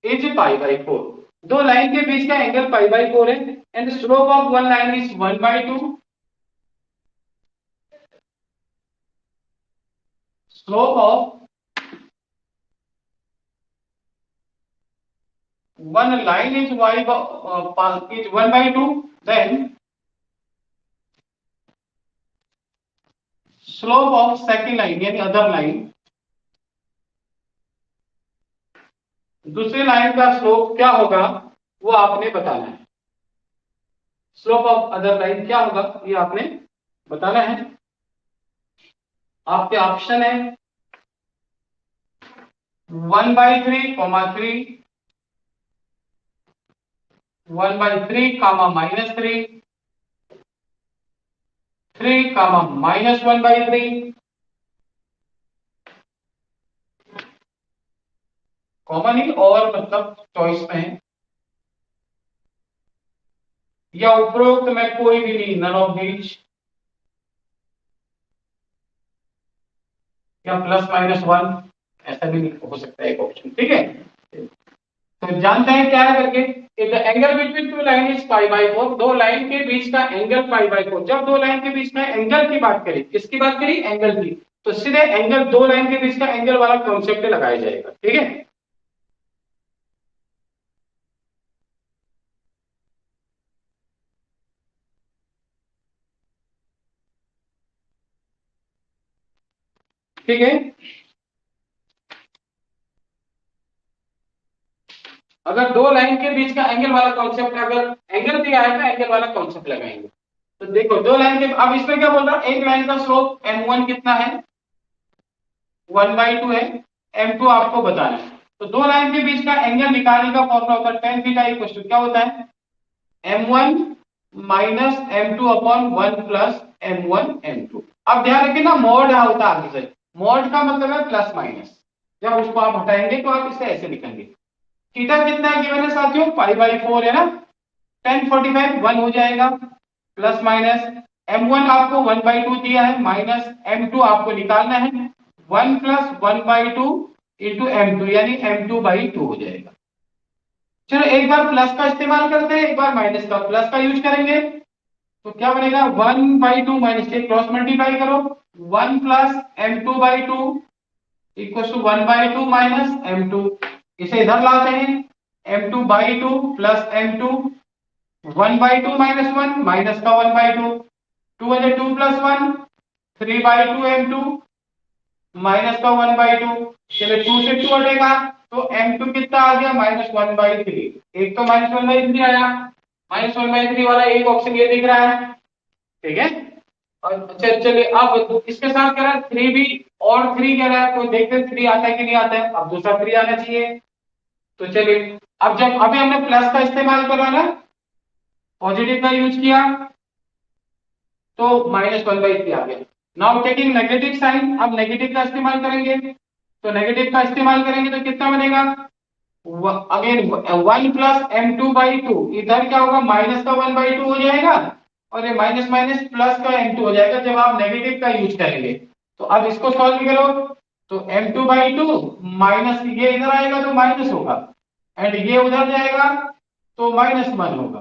is pi by 4, दो लाइन के बीच का एंगल पाई बाई 4 है, and slope of one line is 1/2, slope of one line is is 1/2, then slope of second line यानी other line, दूसरे line का slope क्या होगा वो आपने बताना है। स्लोप ऑफ अदर लाइन क्या होगा ये आपने बताना है। आपके ऑप्शन है 1/3, 1/3 कामा -3, 3 कामा -1/3, कॉमन ही और मतलब चॉइस में है, या उपरोक्त में कोई भी नहीं, नन ऑफ दीज, या +-1, ऐसा भी हो सकता है एक ऑप्शन। ठीक है, तो जानते हैं क्या है करके। If the angle between two line is π/4, दो लाइन के बीच का एंगल π/4। जब दो लाइन के बीच में एंगल की बात करें, किसकी बात करी, एंगल की, तो सीधे एंगल, दो लाइन के बीच का एंगल वाला कॉन्सेप्ट लगाया जाएगा। ठीक है, ठीक है। अगर दो लाइन के बीच का एंगल वाला कॉन्सेप्ट, अगर एंगल दिया है तो एंगल वाला कॉन्सेप्ट लगाएंगे। तो देखो दो लाइन के, अब इसमें क्या बोल रहा है, एक लाइन का स्लोप m1 कितना है, 1/2 है, m2 आपको बताना है। तो दो लाइन के बीच का एंगल निकालने का फॉर्मूला होता है tan थीटा इक्वल टू क्या होता है, m1 minus m2 upon 1 plus m1 m2। अब ध्यान रखिए ना, मॉड होता है आगे से, मॉड का मतलब है प्लस माइनस, जब उसको आप हटाएंगे तो आप इसे ऐसे लिखेंगे। थीटा कितना है गिवन है साथियों, π/4 है ना, tan 45 1 हो जाएगा, प्लस माइनस m1 आपको 1/2 दिया है, माइनस m2 आपको निकालना है, 1 प्लस 1/2 इंटू m2, यानी m2/2 हो जाएगा। चलो एक बार प्लस का इस्तेमाल करते हैं, एक बार माइनस का, प्लस का यूज करेंगे तो क्या बनेगा, 1/2 माइनस के क्रॉस मल्टीप्लाई करो, 1 plus m2/2 equal to 1/2 minus m2। इसे इधर लाते हैं, m2/2 plus m2, 1/2 minus 1 minus का 1/2, 2 है 2 प्लस 1, 3/2 m2 माइनस का 1/2। चलिए 2 से 2 हटेगा तो m2 कितना आ गया, -1/3। एक तो -1/3 आया, -1/3 वाला एक ऑप्शन ये दिख रहा है। ठीक है, और चलिए अब इसके साथ कह रहा है 3 भी, और 3 कह रहा है, तो देखते हैं 3 आता है कि नहीं आता है। अब दूसरा 3 आना चाहिए। तो चलिए, अब जब अभी हमने प्लस का इस्तेमाल करा ना, पॉजिटिव का यूज किया, तो -1/3 आ गया। नाउ टेकिंग नेगेटिव साइन, अब नेगेटिव का इस्तेमाल करेंगे, तो नेगेटिव का इस्तेमाल करेंगे तो कितना बनेगा, अगेन 1 प्लस m2/2, इधर क्या होगा, माइनस का 1/2 हो जाएगा, और ये माइनस माइनस प्लस का m2 हो जाएगा जब आप नेगेटिव का यूज करेंगे। तो अब इसको सॉल्व करो, तो m2/2 माइनस, ये इधर आएगा तो माइनस होगा, एंड ये उधर जाएगा तो -1 होगा।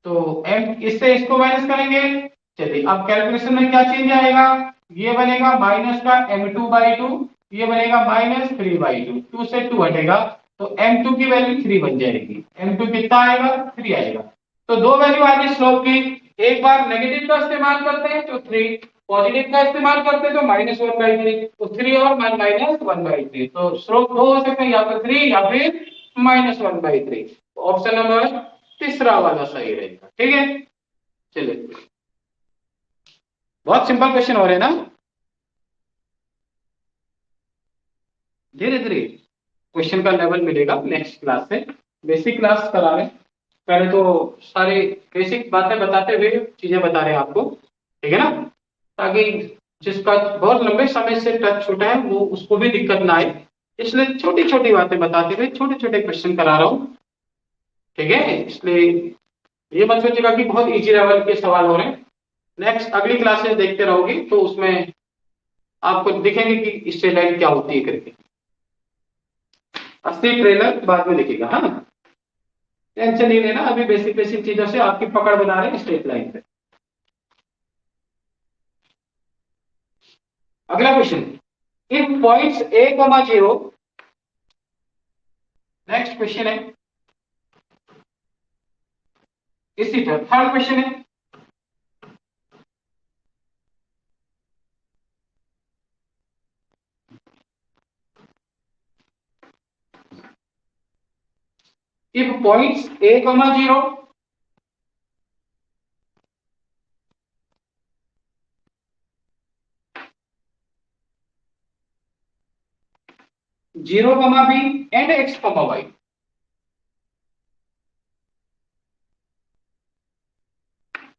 तो m, इससे इसको माइनस करेंगे। चलिए अब कैलकुलेशन में क्या चेंज आएगा, ये बनेगा माइनस का m2/2, ये बनेगा -3/2, 2 से 2 हटेगा तो m2 की वैल्यू 3 बन जाएगी। m2 कितना आएगा, 3 आएगा। तो दो वैल्यू आ गई स्लोप की, एक बार नेगेटिव का इस्तेमाल करते हैं तो 3, पॉजिटिव का इस्तेमाल करते हैं तो -1/3, तो 3 और -1/3, तो स्लोप दो हो सकते हैं, या तो 3 या फिर -1/3। ऑप्शन नंबर तीसरा वाला सही रहेगा। ठीक है, चलिए बहुत सिंपल क्वेश्चन हो रहे हैं ना, धीरे धीरे क्वेश्चन का लेवल मिलेगा नेक्स्ट क्लास से। बेसिक क्लास करा रहे हैं, पहले तो सारी बेसिक बातें बताते हुए चीजें बता रहे हैं आपको, ठीक है ना, ताकि जिसका बहुत लंबे समय से टच छूटा है वो उसको भी दिक्कत ना आए, इसलिए छोटी छोटी बातें बताते हुए छोटे छोटे क्वेश्चन करा रहा हूँ। ठीक है, इसलिए ये मत सोचिएगा कि बहुत इजी लेवल के सवाल हो रहे हैं। नेक्स्ट अगली क्लासेस देखते रहोगे तो उसमें आपको दिखेंगे कि स्ट्रेट लाइन क्या होती है करके। असली ट्रेलर बाद में दिखेगा, हाँ, टेंशन नहीं लेना, अभी बेसिक बेसिक चीजों से आपकी पकड़ बना रहे हैं स्ट्रेट लाइन पे। अगला question, if points a, 0, next question है इसी तरह, थर्ड क्वेश्चन है, if points a, 0 0, b and x, y.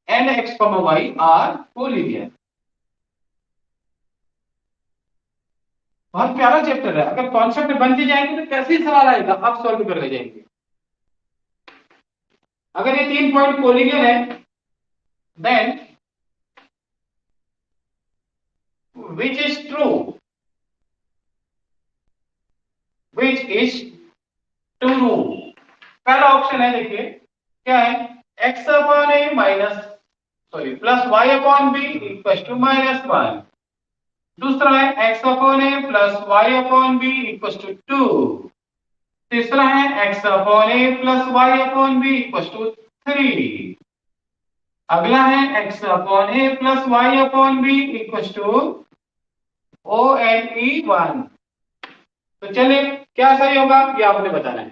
And x, y are collinear. बहुत प्यारा चैप्टर है, अगर कॉन्सेप्ट बनते जाएंगे तो कैसे ही सवाल आएगा, आप सॉल्व कर ले जाएंगे। अगर ये 3 पॉइंट कोलिनियर है, then which is true, which is true. पहला ऑप्शन है, देखिए क्या है, x upon A minus sorry plus y upon B equal to -1। दूसरा है x upon A plus y upon B equal to 2। तीसरा है x upon A plus y upon B equal to 3। अगला है x upon A plus y upon B equal to ONE1। तो चलिए क्या सही होगा ये आपने बताना है,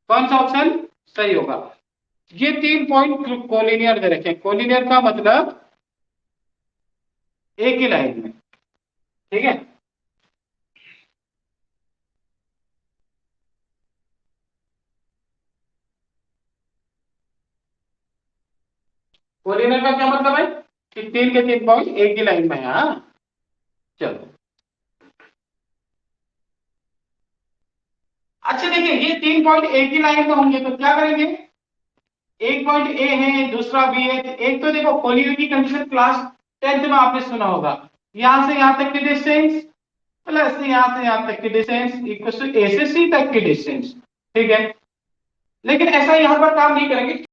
कौन सा ऑप्शन सही होगा। ये 3 पॉइंट कोलिनियर दे रखे हैं, कोलिनियर का मतलब एक ही लाइन में, ठीक है। कोलिनियर का क्या मतलब है कि 3 के 3 पॉइंट एक ही लाइन में है। हाँ चलो, अच्छा देखिए ये 3 पॉइंट एक ही लाइन में होंगे तो क्या करेंगे, एक पॉइंट ए है दूसरा बी है, एक तो देखो कोलिनियर की कंडीशन क्लास 10th में आपने सुना होगा, यहां से यहां तक की डिस्टेंस प्लस यहां से यहां तक की डिस्टेंस इक्वल टू ए से सी तक की डिस्टेंस, ठीक है। लेकिन ऐसा यहां पर काम नहीं करेंगे,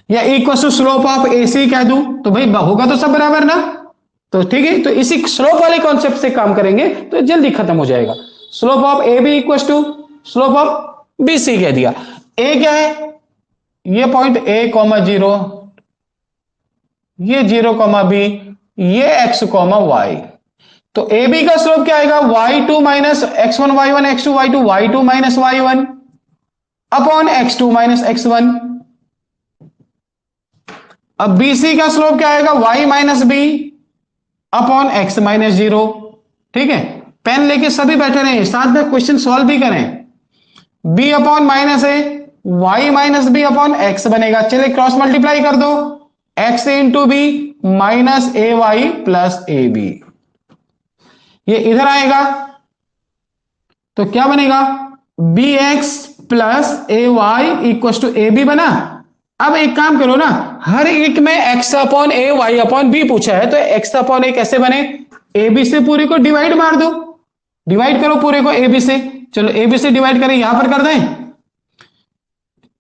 या equal to slope of AC कह दूं तो भाई होगा तो सब बराबर ना, तो ठीक है, तो इसी स्लोप वाले कॉन्सेप्ट से काम करेंगे तो जल्दी खत्म हो जाएगा। Slope of A B equal to slope of B C कह दिया। ए क्या है, ये पॉइंट ए कॉमा 0, ये 0 कॉमा बी, ये एक्स कॉमा वाई। तो ए बी का स्लोप क्या आएगा, y2 minus x1 y1 x2 y2 y2 minus y1 upon x2 minus x1। अब BC का स्लोप क्या आएगा, y minus B upon x minus 0, ठीक है। पेन लेके सभी बैठे रहे, साथ में क्वेश्चन सॉल्व भी करें। b upon minus A, y minus B upon x बनेगा, चलिए क्रॉस मल्टीप्लाई कर दो, x into B minus A Y plus A B, ये इधर आएगा तो क्या बनेगा, B X plus A Y equal to A B बना। अब एक काम करो ना, हर एक में X upon A Y upon B पूछा है तो एक्स अपॉन ए कैसे बने, ए बी से पूरे को डिवाइड मार दो, डिवाइड करो पूरे को ए बी से। चलो ए बी से डिवाइड करें, यहां पर कर दें,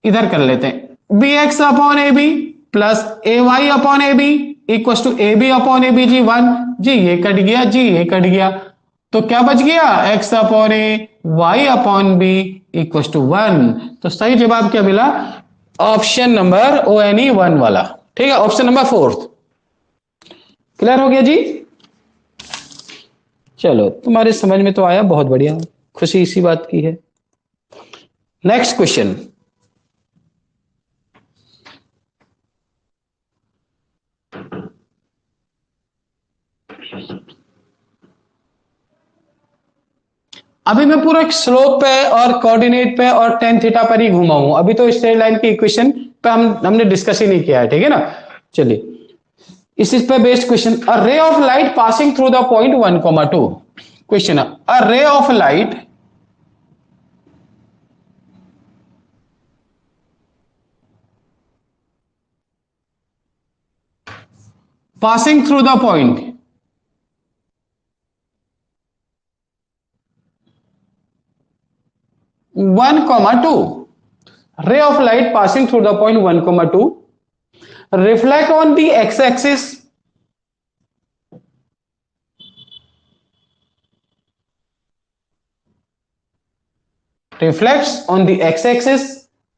इधर कर लेते हैं, b x upon a b plus A Y upon a b equal to A b upon a b जी 1 जी, ये कट गया जी, ये कट गया, तो क्या बच गया, X upon A Y upon B equal to 1। तो सही जवाब क्या मिला, ऑप्शन नंबर ONE1 वाला, ठीक है, ऑप्शन नंबर 4। क्लियर हो गया जी, चलो तुम्हारे समझ में तो आया, बहुत बढ़िया, खुशी इसी बात की है। नेक्स्ट क्वेश्चन, अभी मैं पूरा एक स्लोप पे और कोऑर्डिनेट पे और टेन थीटा पर ही घुमा हूं, अभी तो स्ट्रेट लाइन की इक्वेशन पे हमने डिस्कस ही नहीं किया है, ठीक है ना। चलिए इस पे based question, a ray of light passing through the point 1,2। Question, a ray of light passing through the point 1,2, ray of light passing through the point 1,2 reflect on the x-axis, reflects on the x-axis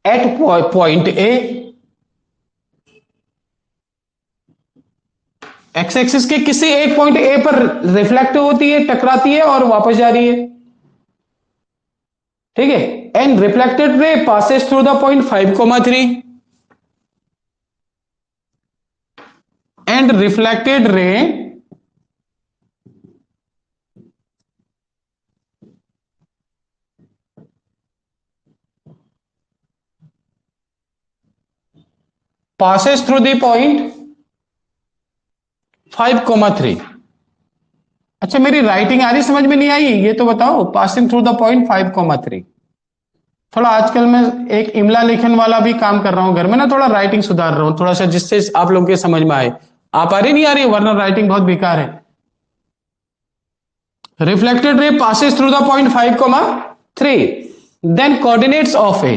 at point A, X axis के किसी एक point A पर reflect होती है, टकराती है और वापस जा रही है, ठीक है। And reflected ray passes through the point 5,3 and reflected ray passes through the point 5,3। अच्छा, मेरी राइटिंग आ रही, समझ में नहीं आई ये तो बताओ। Passing through the point 5,3। थोड़ा आजकल मैं एक इमला लेखन वाला भी काम कर रहा हूं घर में ना, थोड़ा राइटिंग सुधार रहा हूं थोड़ा सा, जिससे आप लोगों के समझ में आए। आप आ रही नहीं आ रही, वरना राइटिंग बहुत बेकार है। Reflected ray passes through the point 5,3, then coordinates of A,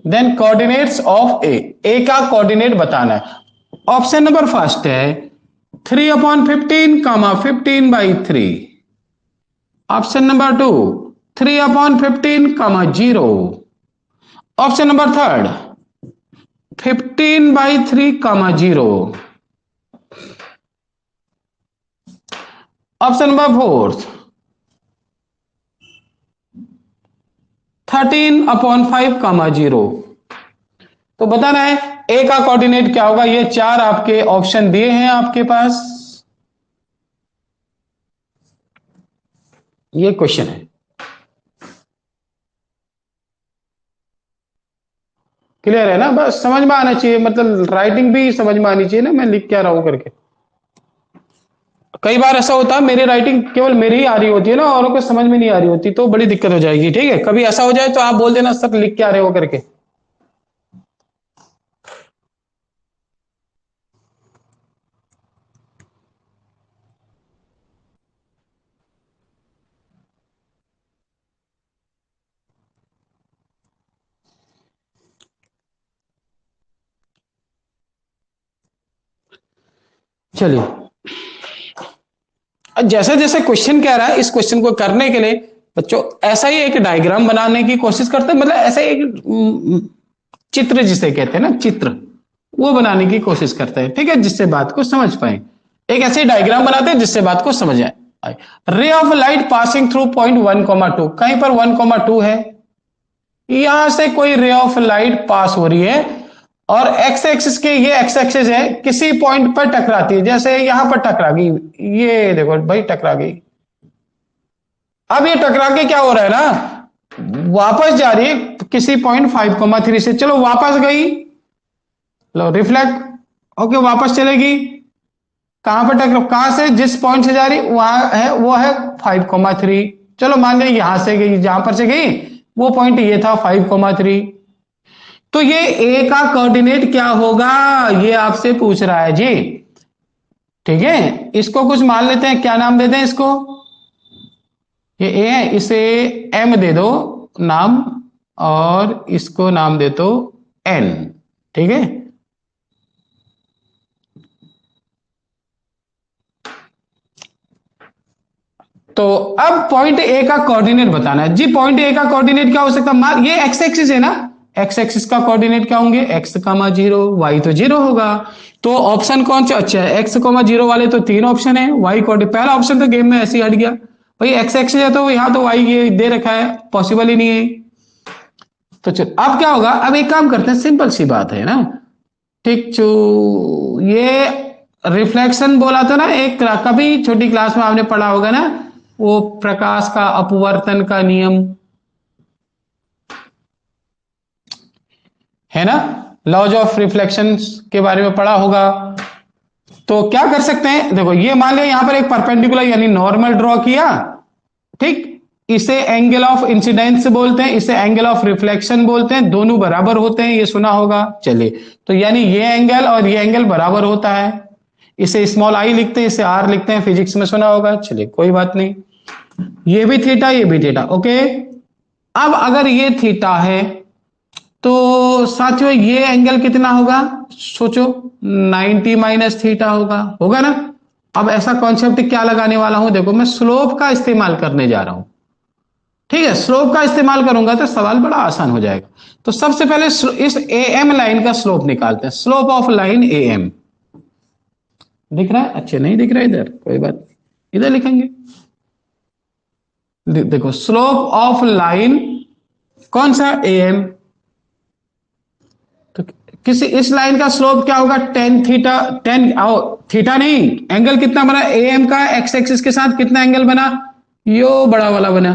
then coordinates of A, A का कोऑर्डिनेट बताना है। ऑप्शन नंबर फर्स्ट है 3/15 15/3। Option number 2 3/15 0। Option number third 15/3 0। Option number fourth 13/5 0। तो बताना है ए का कोऑर्डिनेट क्या होगा। ये चार आपके ऑप्शन दिए हैं आपके पास, ये क्वेश्चन है। क्लियर है ना, बस समझ में आना चाहिए, मतलब राइटिंग भी समझ में आनी चाहिए ना, मैं लिख क्या रहा हूं करके। कई बार ऐसा होता है मेरी राइटिंग केवल मेरी ही आ रही होती है ना, औरों को समझ में नहीं आ रही होती, तो बड़ी दिक्कत हो जाएगी। ठीक है, कभी ऐसा हो जाए तो आप बोल देना सर लिख क्या रहे हो करके। चलिए, जैसे जैसे क्वेश्चन कह रहा है, इस क्वेश्चन को करने के लिए बच्चों ऐसा ही एक डायग्राम बनाने की कोशिश करते हैं, मतलब ऐसा एक चित्र जिसे कहते हैं ना, चित्र, वो बनाने की कोशिश करते हैं, ठीक है, जिससे बात को समझ पाए। एक ऐसे डायग्राम बनाते हैं जिससे बात को समझ आए। Ray of light passing through point 1,2, कहीं पर 1,2 है, यहां से कोई रे ऑफ लाइट पास हो रही है और एक्स एक्सिस के, ये एक्स एक्सिस है, किसी पॉइंट पर टकराती है, जैसे यहां पर टकरा गई, ये देखो भाई टकरा गई। अब ये टकरा के क्या हो रहा है ना, वापस जा रही है किसी पॉइंट 5,3 से, चलो वापस गई, लो रिफ्लेक्ट ओके, वापस चलेगी, कहां पर टकरा, कहां से, जिस पॉइंट से जा रही वहां है, वो है 5,3। चलो मान ली यहां से गई, जहां पर से गई वो पॉइंट ये था 5,3। तो ये ए का कोऑर्डिनेट क्या होगा, ये आपसे पूछ रहा है जी। ठीक है, इसको कुछ मान लेते हैं, क्या नाम देते हैं इसको, ये ए है, इसे एम दे दो नाम, और इसको नाम दे दो एन। ठीक है, तो अब पॉइंट ए का कोऑर्डिनेट बताना है जी। पॉइंट ए का कोऑर्डिनेट क्या हो सकता है, ये एक्स एक्सिस है ना, एक्स एक्सिस का कोऑर्डिनेट क्या होंगे, एक्स कामा 0, वाई तो 0 होगा। तो ऑप्शन कौन सा अच्छा है, एक्स कामा 0 वाले तो 3 ऑप्शन है, वाई कोऑर्डिनेट पहला ऑप्शन तो गेम में ऐसे ही हट गया भाई, एक्स एक्सिस है तो यहां तो वाई ये दे रखा है, पॉसिबल ही नहीं है। तो चल अब क्या होगा, अब एक काम करते हैं, सिंपल सी बात है ना, ठीक चू, ये रिफ्लेक्शन बोला था ना, एक कभी छोटी क्लास में आपने पढ़ा होगा ना, वो प्रकाश का अपवर्तन का नियम है ना, लॉज ऑफ रिफ्लेक्शन के बारे में पढ़ा होगा। तो क्या कर सकते हैं, देखो ये मान लिया यहां पर एक परपेंडिकुलर यानी नॉर्मल ड्रॉ किया, ठीक, इसे एंगल ऑफ इंसिडेंस बोलते हैं, इसे एंगल ऑफ रिफ्लेक्शन बोलते हैं, दोनों बराबर होते हैं, ये सुना होगा। चलिए, तो यानी ये एंगल और ये एंगल बराबर होता है, इसे स्मॉल आई लिखते हैं, इसे आर लिखते हैं, फिजिक्स में सुना होगा। चलिए कोई बात नहीं, ये भी थीटा ये भी थीटा, ओके। अब अगर ये थीटा है तो साथियों ये एंगल कितना होगा, सोचो 90 माइनस थीटा होगा, होगा ना। अब ऐसा कॉन्सेप्ट क्या लगाने वाला हूं, देखो मैं स्लोप का इस्तेमाल करने जा रहा हूं, ठीक है। स्लोप का इस्तेमाल करूंगा तो सवाल बड़ा आसान हो जाएगा। तो सबसे पहले इस ए एम लाइन का स्लोप निकालते हैं। Slope of line A M दिख रहा है? अच्छे नहीं दिख रहा है, इधर कोई बात नहीं, इधर लिखेंगे। देखो स्लोप ऑफ लाइन कौन सा, ए एम। तो किसी इस लाइन का स्लोप क्या होगा, टेन थीटा। टेन थीटा नहीं, एंगल कितना बना ए एम का, एक्स एक्सिस के साथ कितना एंगल बना, यो बड़ा वाला बना।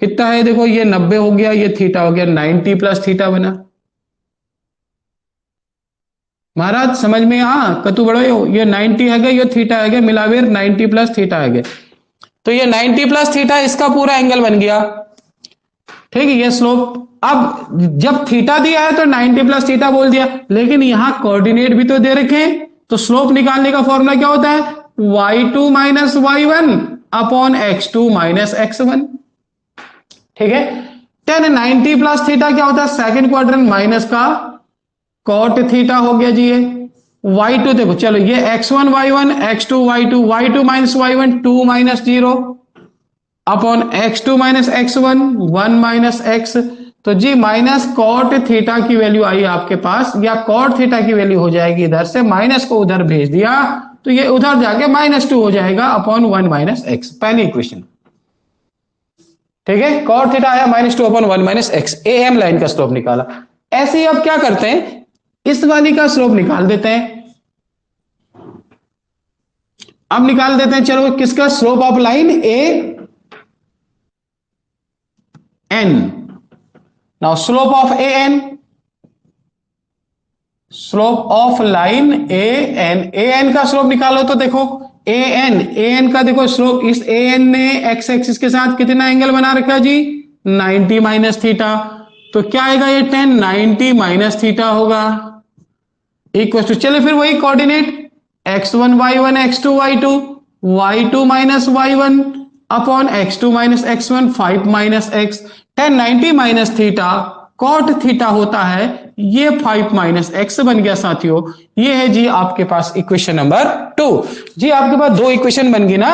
कितना है देखो, ये 90 हो गया, ये थीटा हो गया, 90 प्लस थीटा बना। महाराज समझ में कतु बड़ो हो, ये 90 है गया, ये थीटा है गया, मिलावेर 90 प्लस थीटा है गया। तो ये 90 प्लस थीटा इसका पूरा एंगल बन गया, ठीक है। ये स्लोप, अब जब थीटा दिया है तो 90 प्लस थीटा बोल दिया, लेकिन यहां कोऑर्डिनेट भी तो दे रखे हैं। तो स्लोप निकालने का फॉर्मूला क्या होता है, y2 minus y1 upon x2 minus x1, ठीक है। 1090 प्लस थीटा क्या होता है, सेकंड क्वाड्रेंट माइनस का कॉट थीटा हो गया जी। ये y2 देखो, चलो ये x1 y1 x2 y2, y2 minus y1 2 minus 0 upon x2 minus x1 1 minus x। तो जी माइनस कॉट थीटा की वैल्यू आई आपके पास, या कॉट थीटा की वैल्यू हो जाएगी इधर से, माइनस को उधर भेज दिया तो ये उधर जाके -2 हो जाएगा अपॉन 1 माइनस एक्स, पहली इक्वेशन, ठीक है। कॉट थीटा आया -2 upon 1 minus X, A M line का स्लोप निकाला। ऐसे ही अब क्या करते हैं, इस वाली का स्लोप निकाल देते हैं। अब निकाल देते हैं, चलो किसका, slope of line A N. Now slope of A N, slope of line A N, A N का स्लोप निकालो तो देखो ए एन का देखो स्लोप, इस ए एन ने एक्स एक्सिस के साथ कितना एंगल बना रखा जी, 90 माइनस थीटा। तो क्या आएगा ये 10 90 माइनस थीटा होगा, इक्वल टू, चले फिर वही coordinate x1 y1 x2 y2, y2 minus y1 upon x2 minus x1 5 minus x। 10 90 minus theta cot theta होता है, ये 5 माइनस एक्स बन गया साथियों। ये है जी आपके पास इक्वेशन नंबर 2। जी आपके पास दो इक्वेशन बन गई ना,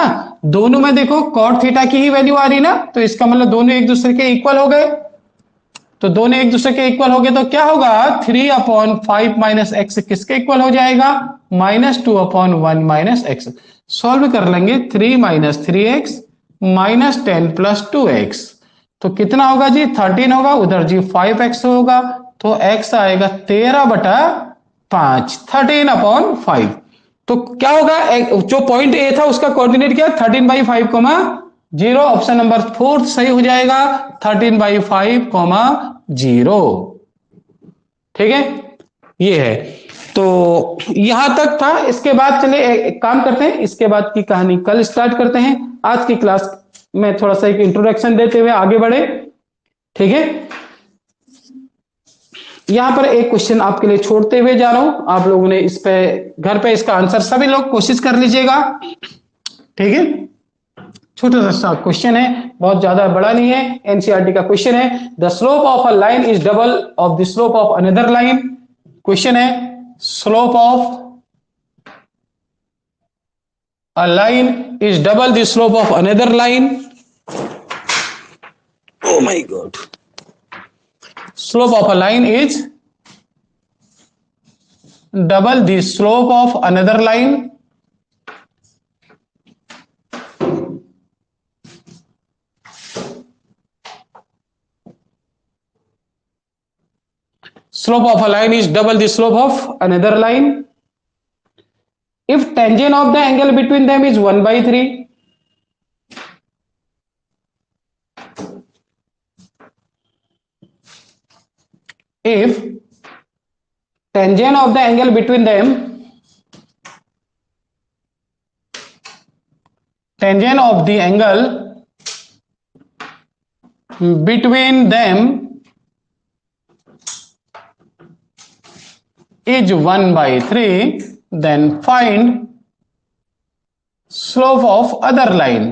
दोनों में देखो कॉट थीटा की ही वैल्यू आ रही ना, तो इसका मतलब दोनों एक दूसरे के इक्वल हो गए। तो दोनों एक दूसरे के इक्वल हो गए तो क्या होगा, 3 अपॉन 5 माइनस एक्स किसके इक्वल हो जाएगा, -2 अपॉन 1 माइनस एक्स। सॉल्व कर लेंगे, 3 minus 3x minus 10 plus 2x, तो कितना होगा जी 13 होगा, उधर जी 5x होगा, तो x आएगा 13/5, 13 अपॉन 5। तो क्या होगा, जो पॉइंट ए था उसका कोऑर्डिनेट क्या, 13/5, 0, ऑप्शन नंबर 4 सही हो जाएगा, 13/5, 0, ठीक है। ये है, तो यहां तक था। इसके बाद चले एक काम करते हैं, इसके बाद की कहानी कल स्टार्ट करते हैं। आज की क्लास में थोड़ा सा एक इंट्रोडक्शन देते हुए आगे बढ़े, ठीक है। यहां पर एक क्वेश्चन आपके लिए छोड़ते हुए जा रहा हूं, आप लोगों ने इस पे घर पे इसका आंसर सभी लोग कोशिश कर लीजिएगा, ठीक है। छोटा सा क्वेश्चन है, बहुत ज्यादा बड़ा नहीं है, एनसीईआरटी का क्वेश्चन है। The slope of a line is double of the slope of another line. Question है, slope of a line is double the slope of another line. Oh my god. Slope of a line is double the slope of another line. Slope of a line is double the slope of another line. If tangent of the angle between them is 1/3, if tangent of the angle between them, tangent of the angle between them is 1/3, then find slope of other line.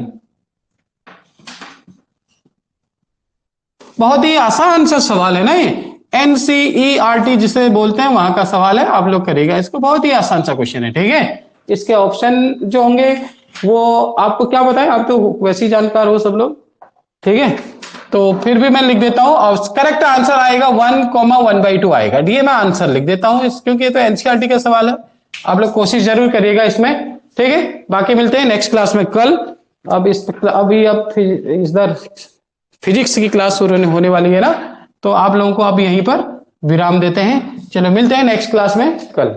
बहुत ही आसान सा सवाल है ना, ये NCERT जिसे बोलते हैं वहां का सवाल है, आप लोग करेगा इसको, बहुत ही आसान सा क्वेश्चन है, ठीक है। इसके ऑप्शन जो होंगे वो आपको क्या बताएं, आप तो वैसे ही जानकार हो सब लोग, ठीक है। तो फिर भी मैं लिख देता हूं और करेक्ट आंसर आएगा 1,1/2 आएगा। ये मैं आंसर लिख देता हूं क्योंकि ये तो एनसीईआरटी का सवाल है। आप लोग कोशिश जरूर करिएगा इसमें, ठीक है। बाकी मिलते हैं नेक्स्ट क्लास में कल। अब इधर फिजिक्स की क्लास होने वाली है ना, तो आप लोगों को अब यहीं पर विराम देते हैं। चलो मिलते हैं नेक्स्ट क्लास में कल।